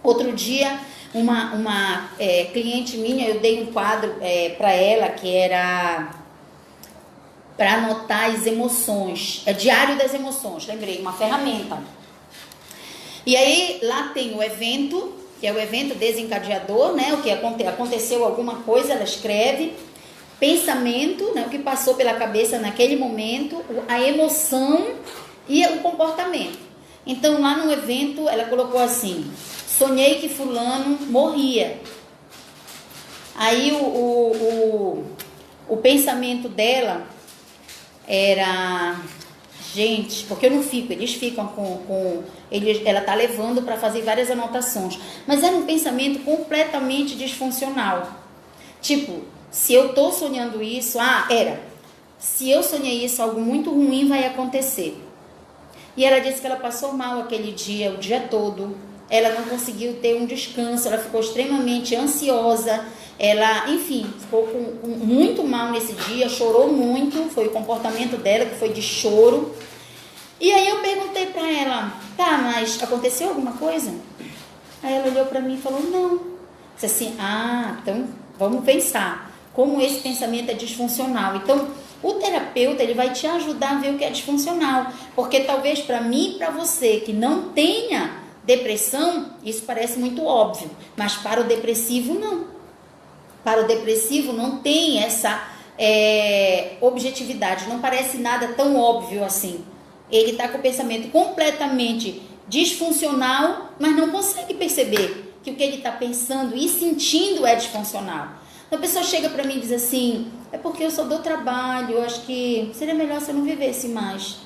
Outro dia, uma cliente minha, eu dei um quadro para ela que era para anotar as emoções, diário das emoções, lembrei, uma ferramenta. E aí lá tem o evento, que é o evento desencadeador, né? O que aconteceu alguma coisa, ela escreve, pensamento, né? O que passou pela cabeça naquele momento, a emoção e o comportamento. Então lá no evento ela colocou assim: sonhei que fulano morria. Aí o pensamento dela era... Gente, porque eu não fico, eles ficam ela tá levando para fazer várias anotações. Mas era um pensamento completamente disfuncional. Tipo, se eu tô sonhando isso, se eu sonhei isso, algo muito ruim vai acontecer. E ela disse que ela passou mal aquele dia, o dia todo. Ela não conseguiu ter um descanso, ela ficou extremamente ansiosa. Ela, enfim, ficou muito mal nesse dia, chorou muito, foi o comportamento dela que foi de choro. E aí eu perguntei pra ela, tá, mas aconteceu alguma coisa? Aí ela olhou pra mim e falou, não. Disse assim, então vamos pensar como esse pensamento é disfuncional. Então, o terapeuta, ele vai te ajudar a ver o que é disfuncional. Porque talvez para mim e para você que não tenha depressão, isso parece muito óbvio, mas para o depressivo não. Para o depressivo não tem essa objetividade, não parece nada tão óbvio assim. Ele está com o pensamento completamente disfuncional, mas não consegue perceber que o que ele está pensando e sentindo é disfuncional. Então, a pessoa chega para mim e diz assim, é porque eu só dou trabalho, eu acho que seria melhor se eu não vivesse mais,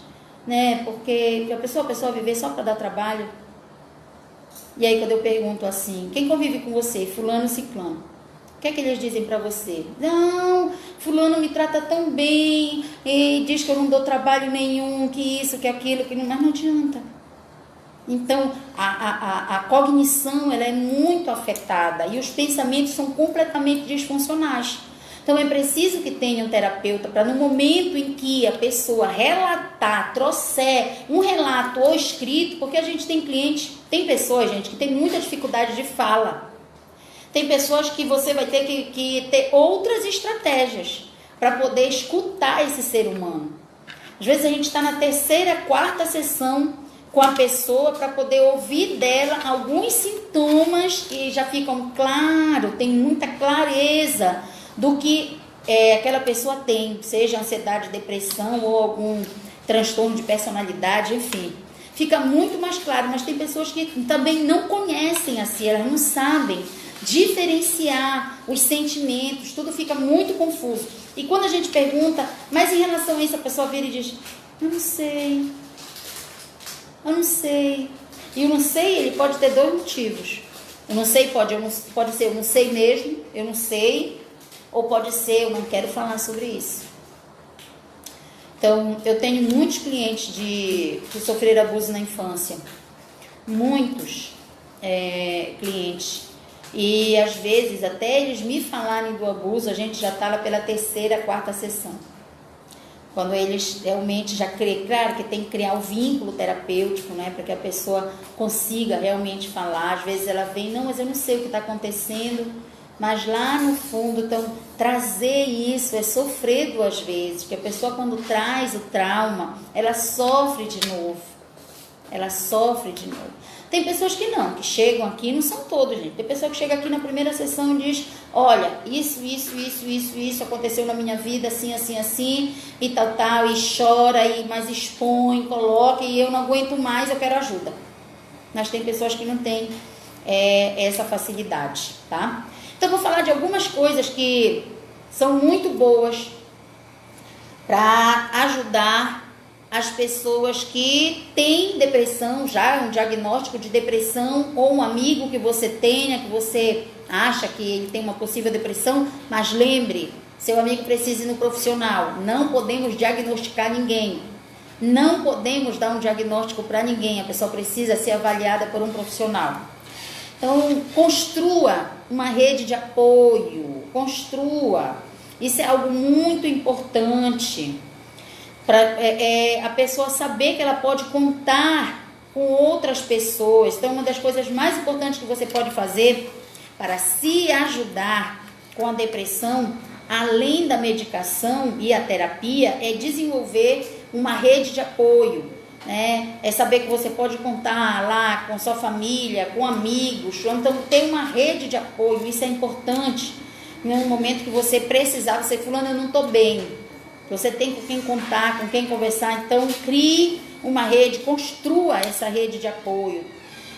né? Porque a pessoa viver só para dar trabalho. E aí quando eu pergunto assim, quem convive com você? Fulano, ciclano. O que é que eles dizem para você? Não, fulano me trata tão bem, e diz que eu não dou trabalho nenhum, que isso, que aquilo, que não, mas não adianta. Então, a cognição, ela é muito afetada e os pensamentos são completamente disfuncionais. Então, é preciso que tenha um terapeuta para no momento em que a pessoa relatar, trouxer um relato ou escrito, porque a gente tem clientes, tem pessoas, gente, que tem muita dificuldade de fala. Tem pessoas que você vai ter que ter outras estratégias para poder escutar esse ser humano. Às vezes a gente está na terceira, quarta sessão com a pessoa para poder ouvir dela alguns sintomas que já ficam claros, tem muita clareza do que aquela pessoa tem, seja ansiedade, depressão ou algum transtorno de personalidade, enfim. Fica muito mais claro, mas tem pessoas que também não conhecem assim, elas não sabem diferenciar os sentimentos, tudo fica muito confuso. E quando a gente pergunta, mas em relação a isso, a pessoa vira e diz, eu não sei. E o não sei, ele pode ter dois motivos. O não sei pode ser eu não sei mesmo, eu não sei, ou pode ser eu não quero falar sobre isso. Então, eu tenho muitos clientes que sofreram abuso na infância. Muitos clientes. E às vezes, até eles me falarem do abuso, a gente já está lá pela terceira, quarta sessão. Quando eles realmente já claro que tem que criar o vínculo terapêutico, né, para que a pessoa consiga realmente falar. Às vezes ela vem, não, mas eu não sei o que está acontecendo, mas lá no fundo, então, trazer isso é sofrer duas vezes, porque a pessoa quando traz o trauma, ela sofre de novo. Tem pessoas que não, que chegam aqui, não são todos, gente. Tem pessoa que chega aqui na primeira sessão e diz, olha, isso aconteceu na minha vida, assim, e tal, e chora, mas expõe, coloca, e eu não aguento mais, eu quero ajuda. Mas tem pessoas que não têm essa facilidade, tá? Então, eu vou falar de algumas coisas que são muito boas para ajudar as pessoas que têm depressão, já um diagnóstico de depressão, ou um amigo que você tenha, que você acha que ele tem uma possível depressão, mas lembre, seu amigo precisa ir no profissional. Não podemos diagnosticar ninguém. Não podemos dar um diagnóstico para ninguém. A pessoa precisa ser avaliada por um profissional. Então, construa uma rede de apoio. Construa. Isso é algo muito importante. Para a pessoa saber que ela pode contar com outras pessoas. Então, uma das coisas mais importantes que você pode fazer para se ajudar com a depressão, além da medicação e a terapia, é desenvolver uma rede de apoio, né? É saber que você pode contar lá com sua família, com amigos. Então, ter uma rede de apoio, isso é importante. No momento que você precisar, você fulano, eu não estou bem. Você tem com quem contar, com quem conversar, então crie uma rede, construa essa rede de apoio.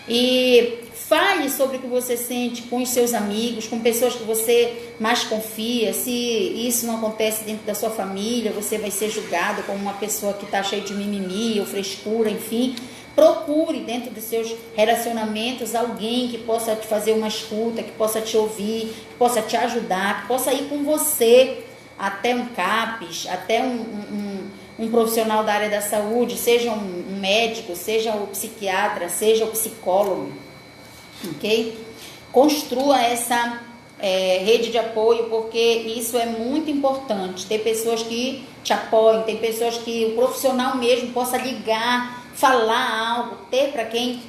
E fale sobre o que você sente com os seus amigos, com pessoas que você mais confia. Se isso não acontece dentro da sua família, você vai ser julgado como uma pessoa que está cheia de mimimi ou frescura, enfim. Procure dentro dos seus relacionamentos alguém que possa te fazer uma escuta, que possa te ouvir, que possa te ajudar, que possa ir com você até um CAPES, até um profissional da área da saúde, seja um médico, seja o psiquiatra, seja o psicólogo, ok? Construa essa rede de apoio, porque isso é muito importante, ter pessoas que te apoiem, ter pessoas que o profissional mesmo possa ligar, falar algo, ter para quem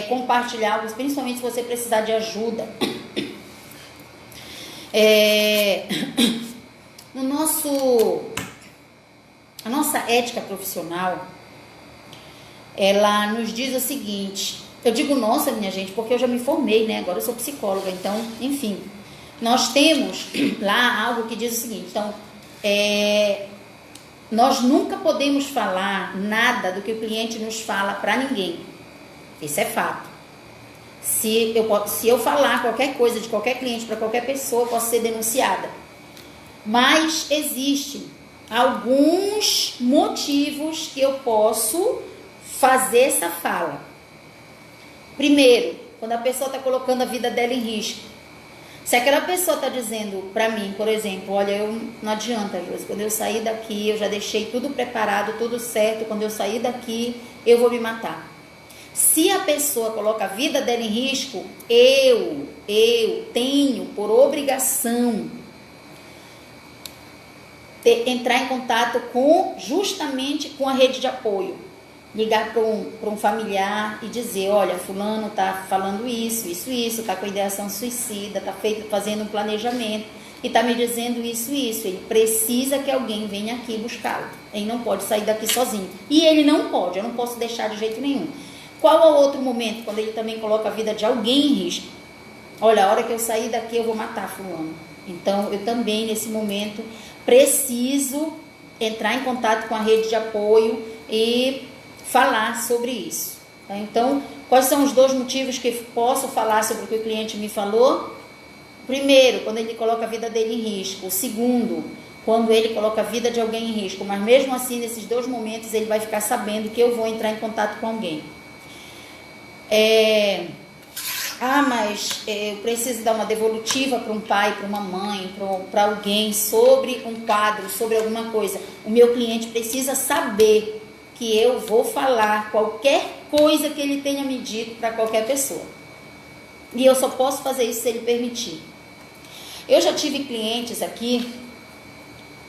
compartilhar algo, principalmente se você precisar de ajuda. A nossa ética profissional, ela nos diz o seguinte, eu digo nossa, minha gente, porque eu já me formei, né? Agora eu sou psicóloga, então, enfim, nós temos lá algo que diz o seguinte, então, nós nunca podemos falar nada do que o cliente nos fala para ninguém. Isso é fato. Se eu falar qualquer coisa de qualquer cliente para qualquer pessoa, eu posso ser denunciada. Mas existem alguns motivos que eu posso fazer essa fala. Primeiro, quando a pessoa está colocando a vida dela em risco. Se aquela pessoa está dizendo para mim, por exemplo, olha, não adianta, Josi, quando eu sair daqui, eu já deixei tudo preparado, tudo certo, quando eu sair daqui, eu vou me matar. Se a pessoa coloca a vida dela em risco, eu tenho por obrigação entrar em contato justamente com a rede de apoio. Ligar para um familiar e dizer, olha, fulano está falando isso, está com ideação suicida, está fazendo um planejamento e está me dizendo isso. Ele precisa que alguém venha aqui buscá-lo. Ele não pode sair daqui sozinho. E ele não pode, eu não posso deixar de jeito nenhum. Qual é o outro momento, quando ele também coloca a vida de alguém em risco? Olha, a hora que eu sair daqui eu vou matar fulano. Então, eu também, nesse momento, preciso entrar em contato com a rede de apoio e falar sobre isso. Tá? Então, quais são os 2 motivos que posso falar sobre o que o cliente me falou? Primeiro, quando ele coloca a vida dele em risco. O segundo, quando ele coloca a vida de alguém em risco. Mas mesmo assim, nesses 2 momentos, ele vai ficar sabendo que eu vou entrar em contato com alguém. Mas eu preciso dar uma devolutiva para um pai, para uma mãe, para alguém sobre um quadro, sobre alguma coisa. O meu cliente precisa saber que eu vou falar qualquer coisa que ele tenha me dito para qualquer pessoa. E eu só posso fazer isso se ele permitir. Eu já tive clientes aqui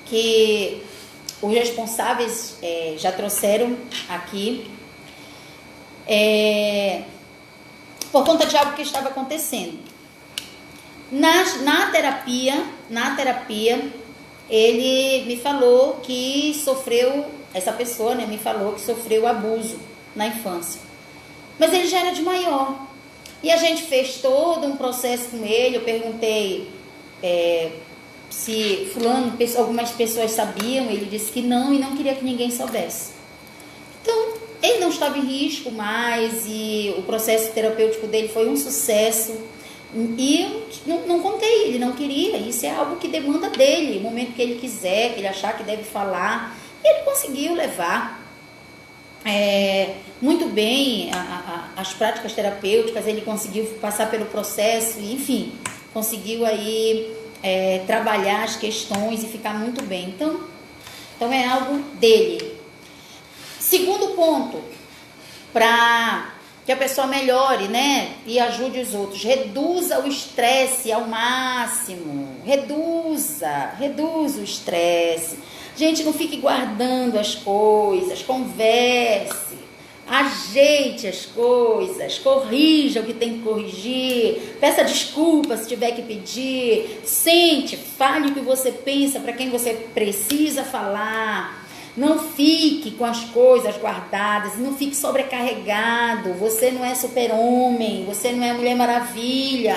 que os responsáveis já trouxeram aqui por conta de algo que estava acontecendo. Na terapia, ele me falou que essa pessoa, né, me falou que sofreu abuso na infância. Mas ele já era de maior. E a gente fez todo um processo com ele. Eu perguntei se algumas pessoas sabiam. Ele disse que não e não queria que ninguém soubesse. Então, ele não estava em risco mais e o processo terapêutico dele foi um sucesso. E eu não contei, ele não queria. Isso é algo que demanda dele, o momento que ele quiser, que ele achar que deve falar. E ele conseguiu levar muito bem as práticas terapêuticas, ele conseguiu passar pelo processo, enfim, conseguiu aí trabalhar as questões e ficar muito bem. Então é algo dele. Segundo ponto, para que a pessoa melhore, né, e ajude os outros, reduza o estresse ao máximo, reduza o estresse. Gente, não fique guardando as coisas, converse, ajeite as coisas, corrija o que tem que corrigir, peça desculpa se tiver que pedir, sente, fale o que você pensa para quem você precisa falar. Não fique com as coisas guardadas, não fique sobrecarregado. Você não é super-homem, você não é Mulher Maravilha.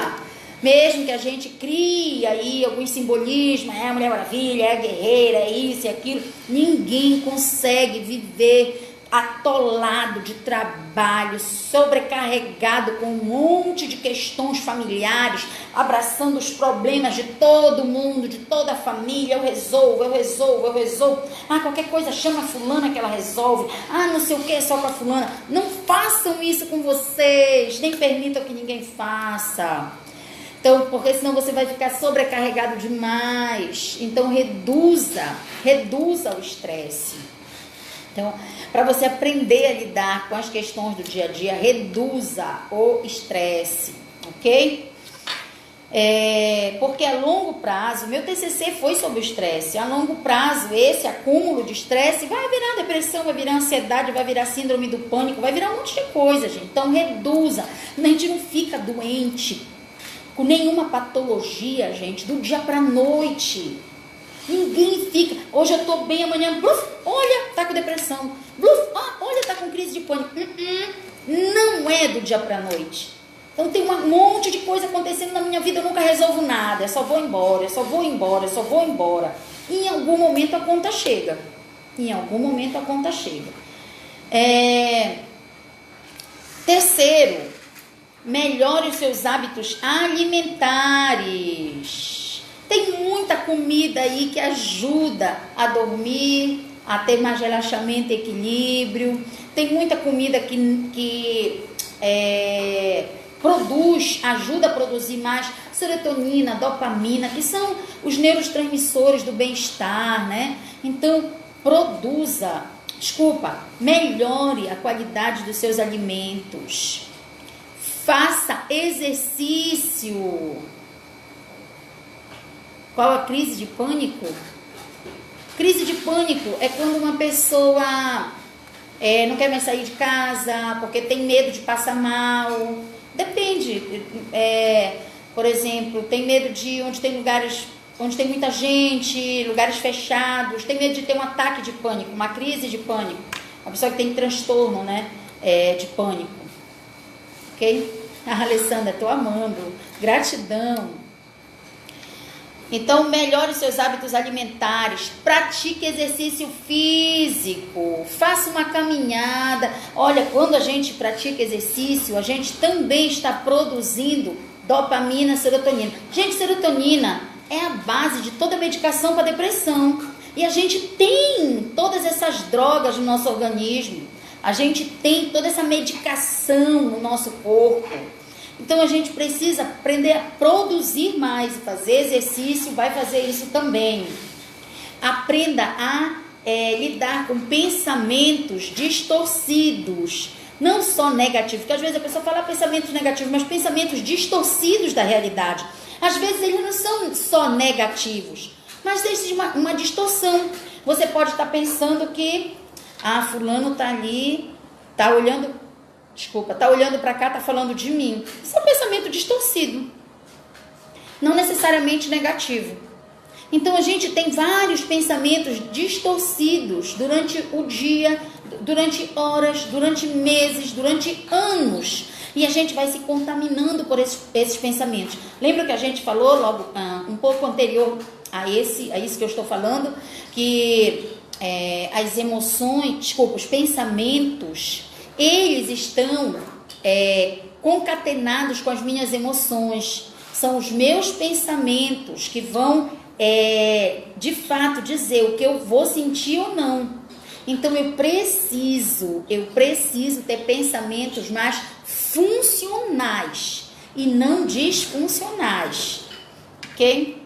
Mesmo que a gente crie aí alguns simbolismos, a Mulher Maravilha, a guerreira, é isso e aquilo, ninguém consegue viver atolado de trabalho, sobrecarregado com um monte de questões familiares, abraçando os problemas de todo mundo, de toda a família, eu resolvo. Ah, qualquer coisa chama a fulana que ela resolve. Ah, não sei o que, só com a fulana. Não façam isso com vocês, nem permitam que ninguém faça. Então, porque senão você vai ficar sobrecarregado demais. Então, reduza o estresse. Então, para você aprender a lidar com as questões do dia a dia, reduza o estresse, ok? Porque a longo prazo, meu TCC foi sobre o estresse, a longo prazo esse acúmulo de estresse vai virar depressão, vai virar ansiedade, vai virar síndrome do pânico, vai virar um monte de coisa, gente. Então, reduza. A gente não fica doente com nenhuma patologia, gente, do dia para noite. Ninguém fica, hoje eu tô bem, amanhã, bluf, olha, tá com depressão, bluf, olha, tá com crise de pânico. Não é do dia pra noite. Então tem um monte de coisa acontecendo na minha vida, eu nunca resolvo nada, eu só vou embora. E em algum momento a conta chega. Terceiro, melhore os seus hábitos alimentares. Tem muita comida aí que ajuda a dormir, a ter mais relaxamento e equilíbrio. Tem muita comida que ajuda a produzir mais serotonina, dopamina, que são os neurotransmissores do bem-estar, né? Então, melhore a qualidade dos seus alimentos. Faça exercício. Qual a crise de pânico? Crise de pânico é quando uma pessoa não quer mais sair de casa porque tem medo de passar mal. Depende. Por exemplo, tem medo de onde tem lugares, onde tem muita gente, lugares fechados. Tem medo de ter um ataque de pânico, uma crise de pânico. Uma pessoa que tem transtorno, né, de pânico. Ok? Alessandra, estou amando. Gratidão. Então, melhore os seus hábitos alimentares, pratique exercício físico, faça uma caminhada. Olha, quando a gente pratica exercício, a gente também está produzindo dopamina, serotonina. Gente, serotonina é a base de toda medicação para depressão. E a gente tem todas essas drogas no nosso organismo. A gente tem toda essa medicação no nosso corpo. Então, a gente precisa aprender a produzir mais e fazer exercício, vai fazer isso também. Aprenda a lidar com pensamentos distorcidos, não só negativos, porque às vezes a pessoa fala pensamentos negativos, mas pensamentos distorcidos da realidade. Às vezes eles não são só negativos, mas existe uma distorção. Você pode estar pensando que fulano está ali, está olhando para cá, está falando de mim. Isso é um pensamento distorcido, não necessariamente negativo. Então a gente tem vários pensamentos distorcidos durante o dia, durante horas, durante meses, durante anos. E a gente vai se contaminando por esses pensamentos. Lembra que a gente falou logo um pouco anterior a isso que eu estou falando, que as emoções, os pensamentos, eles estão concatenados com as minhas emoções. São os meus pensamentos que vão, de fato, dizer o que eu vou sentir ou não. Então, eu preciso ter pensamentos mais funcionais e não disfuncionais. Ok?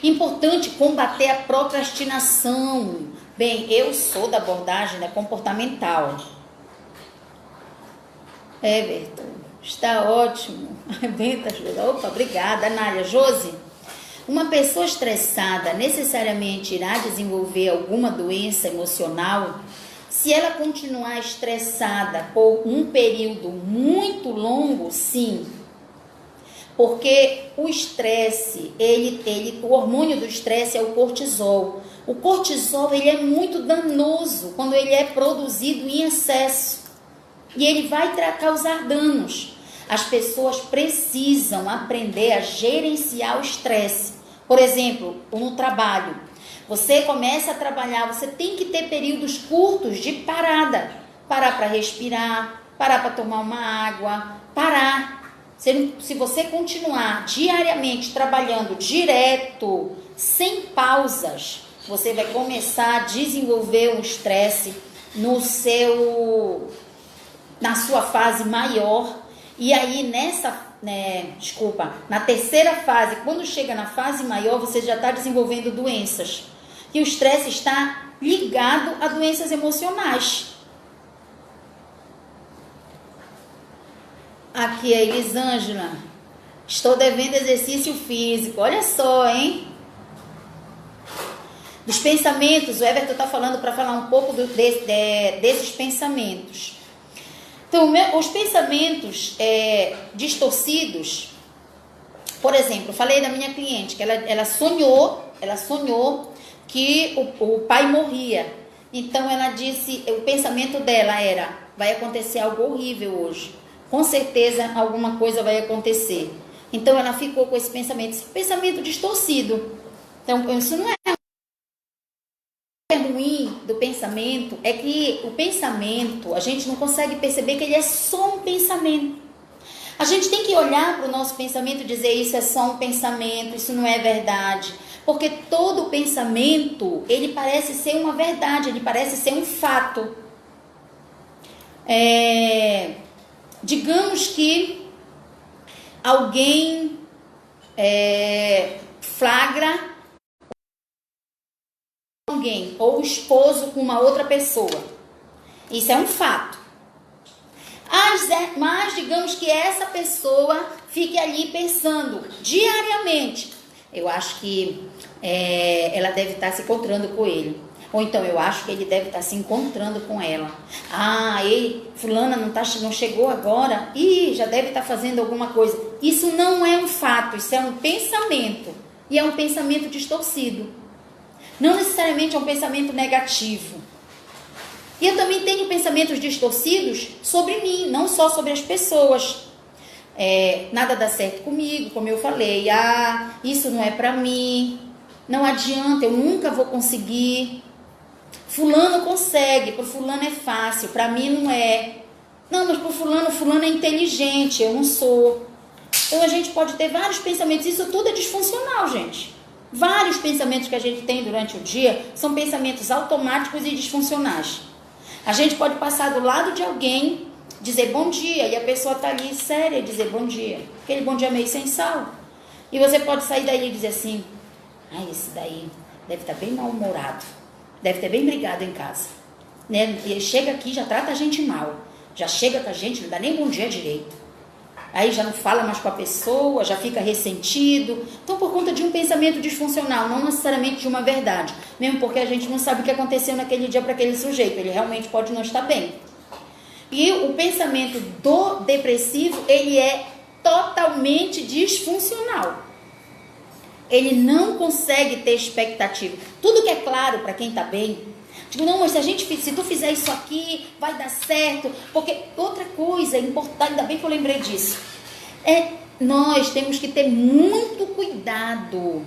Importante combater a procrastinação. Bem, eu sou da abordagem comportamental. Everton, está ótimo. Opa, obrigada, Nália. Josi, uma pessoa estressada necessariamente irá desenvolver alguma doença emocional? Se ela continuar estressada por um período muito longo, sim. Porque o estresse, o hormônio do estresse é o cortisol. O cortisol, ele é muito danoso quando ele é produzido em excesso. E ele vai causar danos. As pessoas precisam aprender a gerenciar o estresse. Por exemplo, no trabalho. Você começa a trabalhar, você tem que ter períodos curtos de parada. Parar para respirar, parar para tomar uma água, parar. Se você continuar diariamente trabalhando direto, sem pausas, você vai começar a desenvolver um estresse na sua fase maior. E aí na terceira fase, quando chega na fase maior, você já está desenvolvendo doenças. E o estresse está ligado a doenças emocionais. Aqui a Elisângela, estou devendo exercício físico, olha só, hein? Dos pensamentos, o Everton está falando para falar um pouco desses pensamentos. Então, os pensamentos distorcidos, por exemplo, eu falei da minha cliente, que ela sonhou que o pai morria. Então, ela disse, o pensamento dela era, vai acontecer algo horrível hoje. Com certeza, alguma coisa vai acontecer. Então, ela ficou com esse pensamento distorcido. Então, isso não é ruim do pensamento, é que o pensamento, a gente não consegue perceber que ele é só um pensamento. A gente tem que olhar para o nosso pensamento e dizer, isso é só um pensamento, isso não é verdade. Porque todo pensamento, ele parece ser uma verdade, ele parece ser um fato. Digamos que alguém flagra alguém, ou o esposo com uma outra pessoa. Isso é um fato. Mas digamos que essa pessoa fique ali pensando diariamente, eu acho que ela deve estar se encontrando com ele. Ou então, eu acho que ele deve estar se encontrando com ela. Fulana não chegou agora. Já deve estar fazendo alguma coisa. Isso não é um fato, isso é um pensamento. E é um pensamento distorcido. Não necessariamente é um pensamento negativo. E eu também tenho pensamentos distorcidos sobre mim, não só sobre as pessoas. Nada dá certo comigo, como eu falei. Isso não é pra mim. Não adianta, eu nunca vou conseguir. Fulano consegue, pro fulano é fácil, pra mim não é. Não, mas pro fulano é inteligente, eu não sou. Então a gente pode ter vários pensamentos, isso tudo é disfuncional, gente. Vários pensamentos que a gente tem durante o dia são pensamentos automáticos e disfuncionais. A gente pode passar do lado de alguém, dizer bom dia, e a pessoa tá ali séria e dizer bom dia. Aquele bom dia meio sem sal. E você pode sair daí e dizer assim, esse daí deve estar bem mal-humorado. Deve ter bem brigado em casa. Né? Ele chega aqui, já trata a gente mal. Já chega com a gente, não dá nem bom dia direito. Aí já não fala mais com a pessoa, já fica ressentido. Então, por conta de um pensamento disfuncional, não necessariamente de uma verdade. Mesmo porque a gente não sabe o que aconteceu naquele dia para aquele sujeito. Ele realmente pode não estar bem. E o pensamento do depressivo, ele é totalmente disfuncional. Ele não consegue ter expectativa. Tudo que é claro para quem está bem, tipo, não, mas se tu fizer isso aqui, vai dar certo. Porque outra coisa importante, ainda bem que eu lembrei disso, nós temos que ter muito cuidado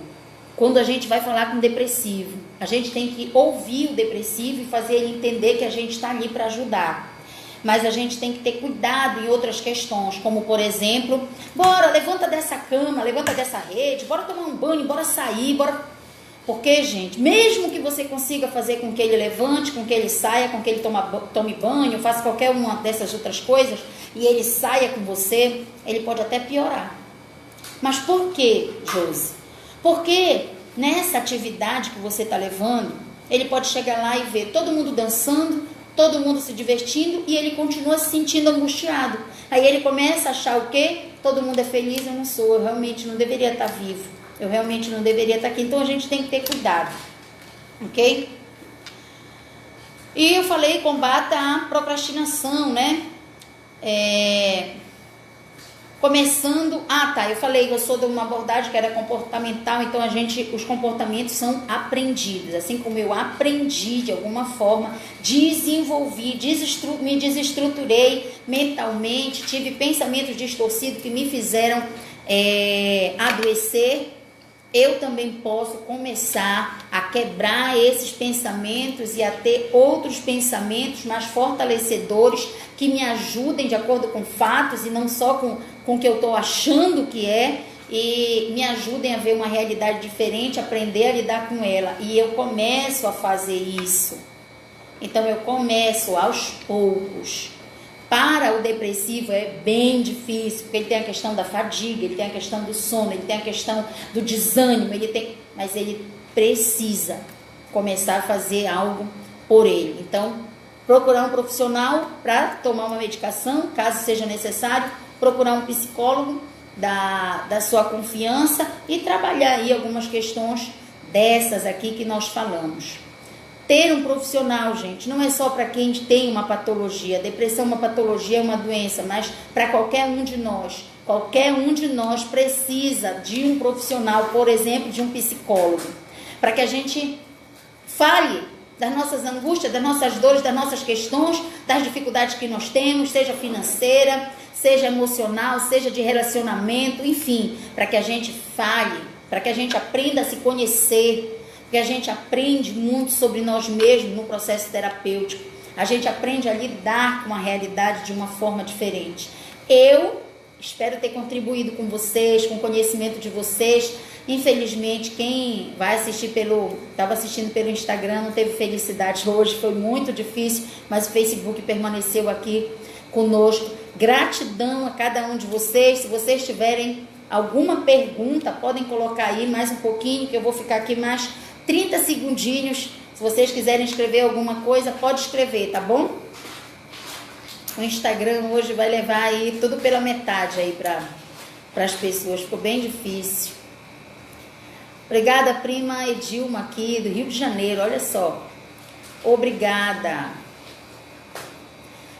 quando a gente vai falar com o depressivo. A gente tem que ouvir o depressivo e fazer ele entender que a gente está ali para ajudar. Mas a gente tem que ter cuidado em outras questões, como por exemplo, bora, levanta dessa cama, levanta dessa rede, bora tomar um banho, bora sair, bora... Porque, gente, mesmo que você consiga fazer com que ele levante, com que ele saia, com que ele tome banho, faça qualquer uma dessas outras coisas, e ele saia com você, ele pode até piorar. Mas por quê, Josi? Porque nessa atividade que você está levando, ele pode chegar lá e ver todo mundo dançando, todo mundo se divertindo, e ele continua se sentindo angustiado. Aí ele começa a achar o quê? Todo mundo é feliz, eu não sou, eu realmente não deveria estar vivo. Eu realmente não deveria estar aqui. Então a gente tem que ter cuidado. Ok? E eu falei, combata a procrastinação, né? Começando... eu falei, eu sou de uma abordagem que era comportamental. Então os comportamentos são aprendidos. Assim como eu aprendi de alguma forma, desenvolvi, me desestruturei mentalmente, tive pensamentos distorcidos que me fizeram adoecer. eu também posso começar a quebrar esses pensamentos e a ter outros pensamentos mais fortalecedores que me ajudem de acordo com fatos e não só com o que eu estou achando que é, e me ajudem a ver uma realidade diferente, aprender a lidar com ela. E eu começo a fazer isso. Então eu começo aos poucos. Para o depressivo é bem difícil, porque ele tem a questão da fadiga, ele tem a questão do sono, ele tem a questão do desânimo, mas ele precisa começar a fazer algo por ele. Então, procurar um profissional para tomar uma medicação, caso seja necessário, procurar um psicólogo da sua confiança e trabalhar aí algumas questões dessas aqui que nós falamos. Ter um profissional, gente, não é só para quem tem uma patologia. Depressão é uma patologia, é uma doença, mas para qualquer um de nós. Qualquer um de nós precisa de um profissional, por exemplo, de um psicólogo, para que a gente fale das nossas angústias, das nossas dores, das nossas questões, das dificuldades que nós temos, seja financeira, seja emocional, seja de relacionamento, enfim, para que a gente fale, para que a gente aprenda a se conhecer, porque a gente aprende muito sobre nós mesmos no processo terapêutico. A gente aprende a lidar com a realidade de uma forma diferente. Eu espero ter contribuído com vocês, com o conhecimento de vocês. Infelizmente, quem vai assistir estava assistindo pelo Instagram, não teve felicidade hoje, foi muito difícil, mas o Facebook permaneceu aqui conosco. Gratidão a cada um de vocês. Se vocês tiverem alguma pergunta, podem colocar aí mais um pouquinho, que eu vou ficar aqui mais 30 segundinhos. Se vocês quiserem escrever alguma coisa, pode escrever, tá bom? O Instagram hoje vai levar aí tudo pela metade aí para as pessoas. Ficou bem difícil. Obrigada, prima Edilma aqui do Rio de Janeiro, olha só. Obrigada.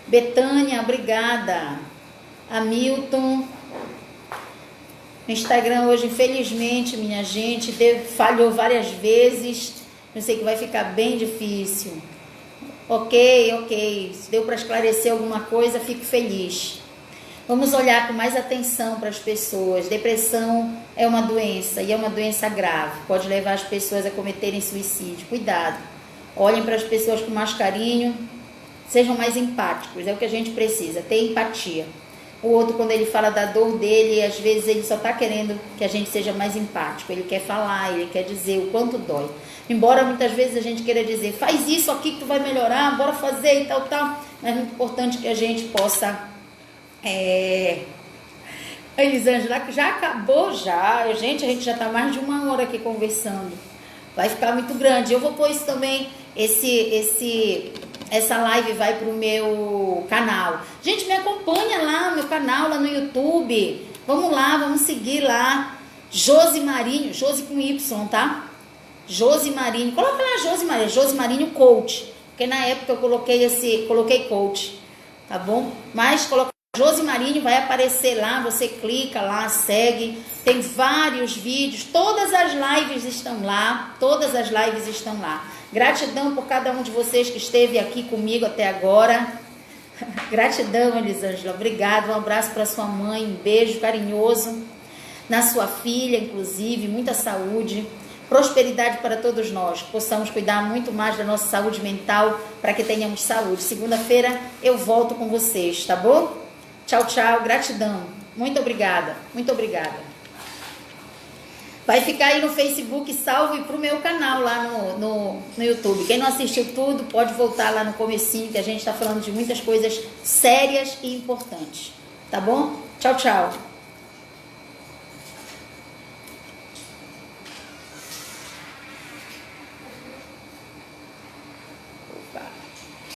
Betânia, obrigada. Hamilton. O Instagram hoje, infelizmente, minha gente, falhou várias vezes. Eu sei que vai ficar bem difícil. Ok. Se deu para esclarecer alguma coisa, fico feliz. Vamos olhar com mais atenção para as pessoas. Depressão é uma doença e é uma doença grave. Pode levar as pessoas a cometerem suicídio. Cuidado. Olhem para as pessoas com mais carinho. Sejam mais empáticos. É o que a gente precisa, ter empatia. O outro, quando ele fala da dor dele, às vezes ele só está querendo que a gente seja mais empático. Ele quer falar, ele quer dizer o quanto dói. Embora muitas vezes a gente queira dizer, faz isso aqui que tu vai melhorar, bora fazer e tal. Mas é muito importante que a gente possa... Elisângela, já acabou já. Gente, a gente já está mais de 1 hora aqui conversando. Vai ficar muito grande. Eu vou pôr isso também, essa live vai para o meu canal. Gente, me acompanha lá no meu canal, lá no YouTube. Vamos lá, vamos seguir lá. Josi Marinho, Josi com Y, tá? Josi Marinho, coloca lá Josi Marinho Coach. Porque na época eu coloquei coach, tá bom? Mas coloca Josi Marinho, vai aparecer lá, você clica lá, segue. Tem vários vídeos, todas as lives estão lá. Gratidão por cada um de vocês que esteve aqui comigo até agora. Gratidão, Elisângela. Obrigada. Um abraço para sua mãe. Um beijo carinhoso. Na sua filha, inclusive. Muita saúde. Prosperidade para todos nós. Que possamos cuidar muito mais da nossa saúde mental para que tenhamos saúde. Segunda-feira eu volto com vocês, tá bom? Tchau, tchau. Gratidão. Muito obrigada. Vai ficar aí no Facebook salvo e pro meu canal lá no YouTube. Quem não assistiu tudo, pode voltar lá no comecinho, que a gente está falando de muitas coisas sérias e importantes. Tá bom? Tchau, tchau.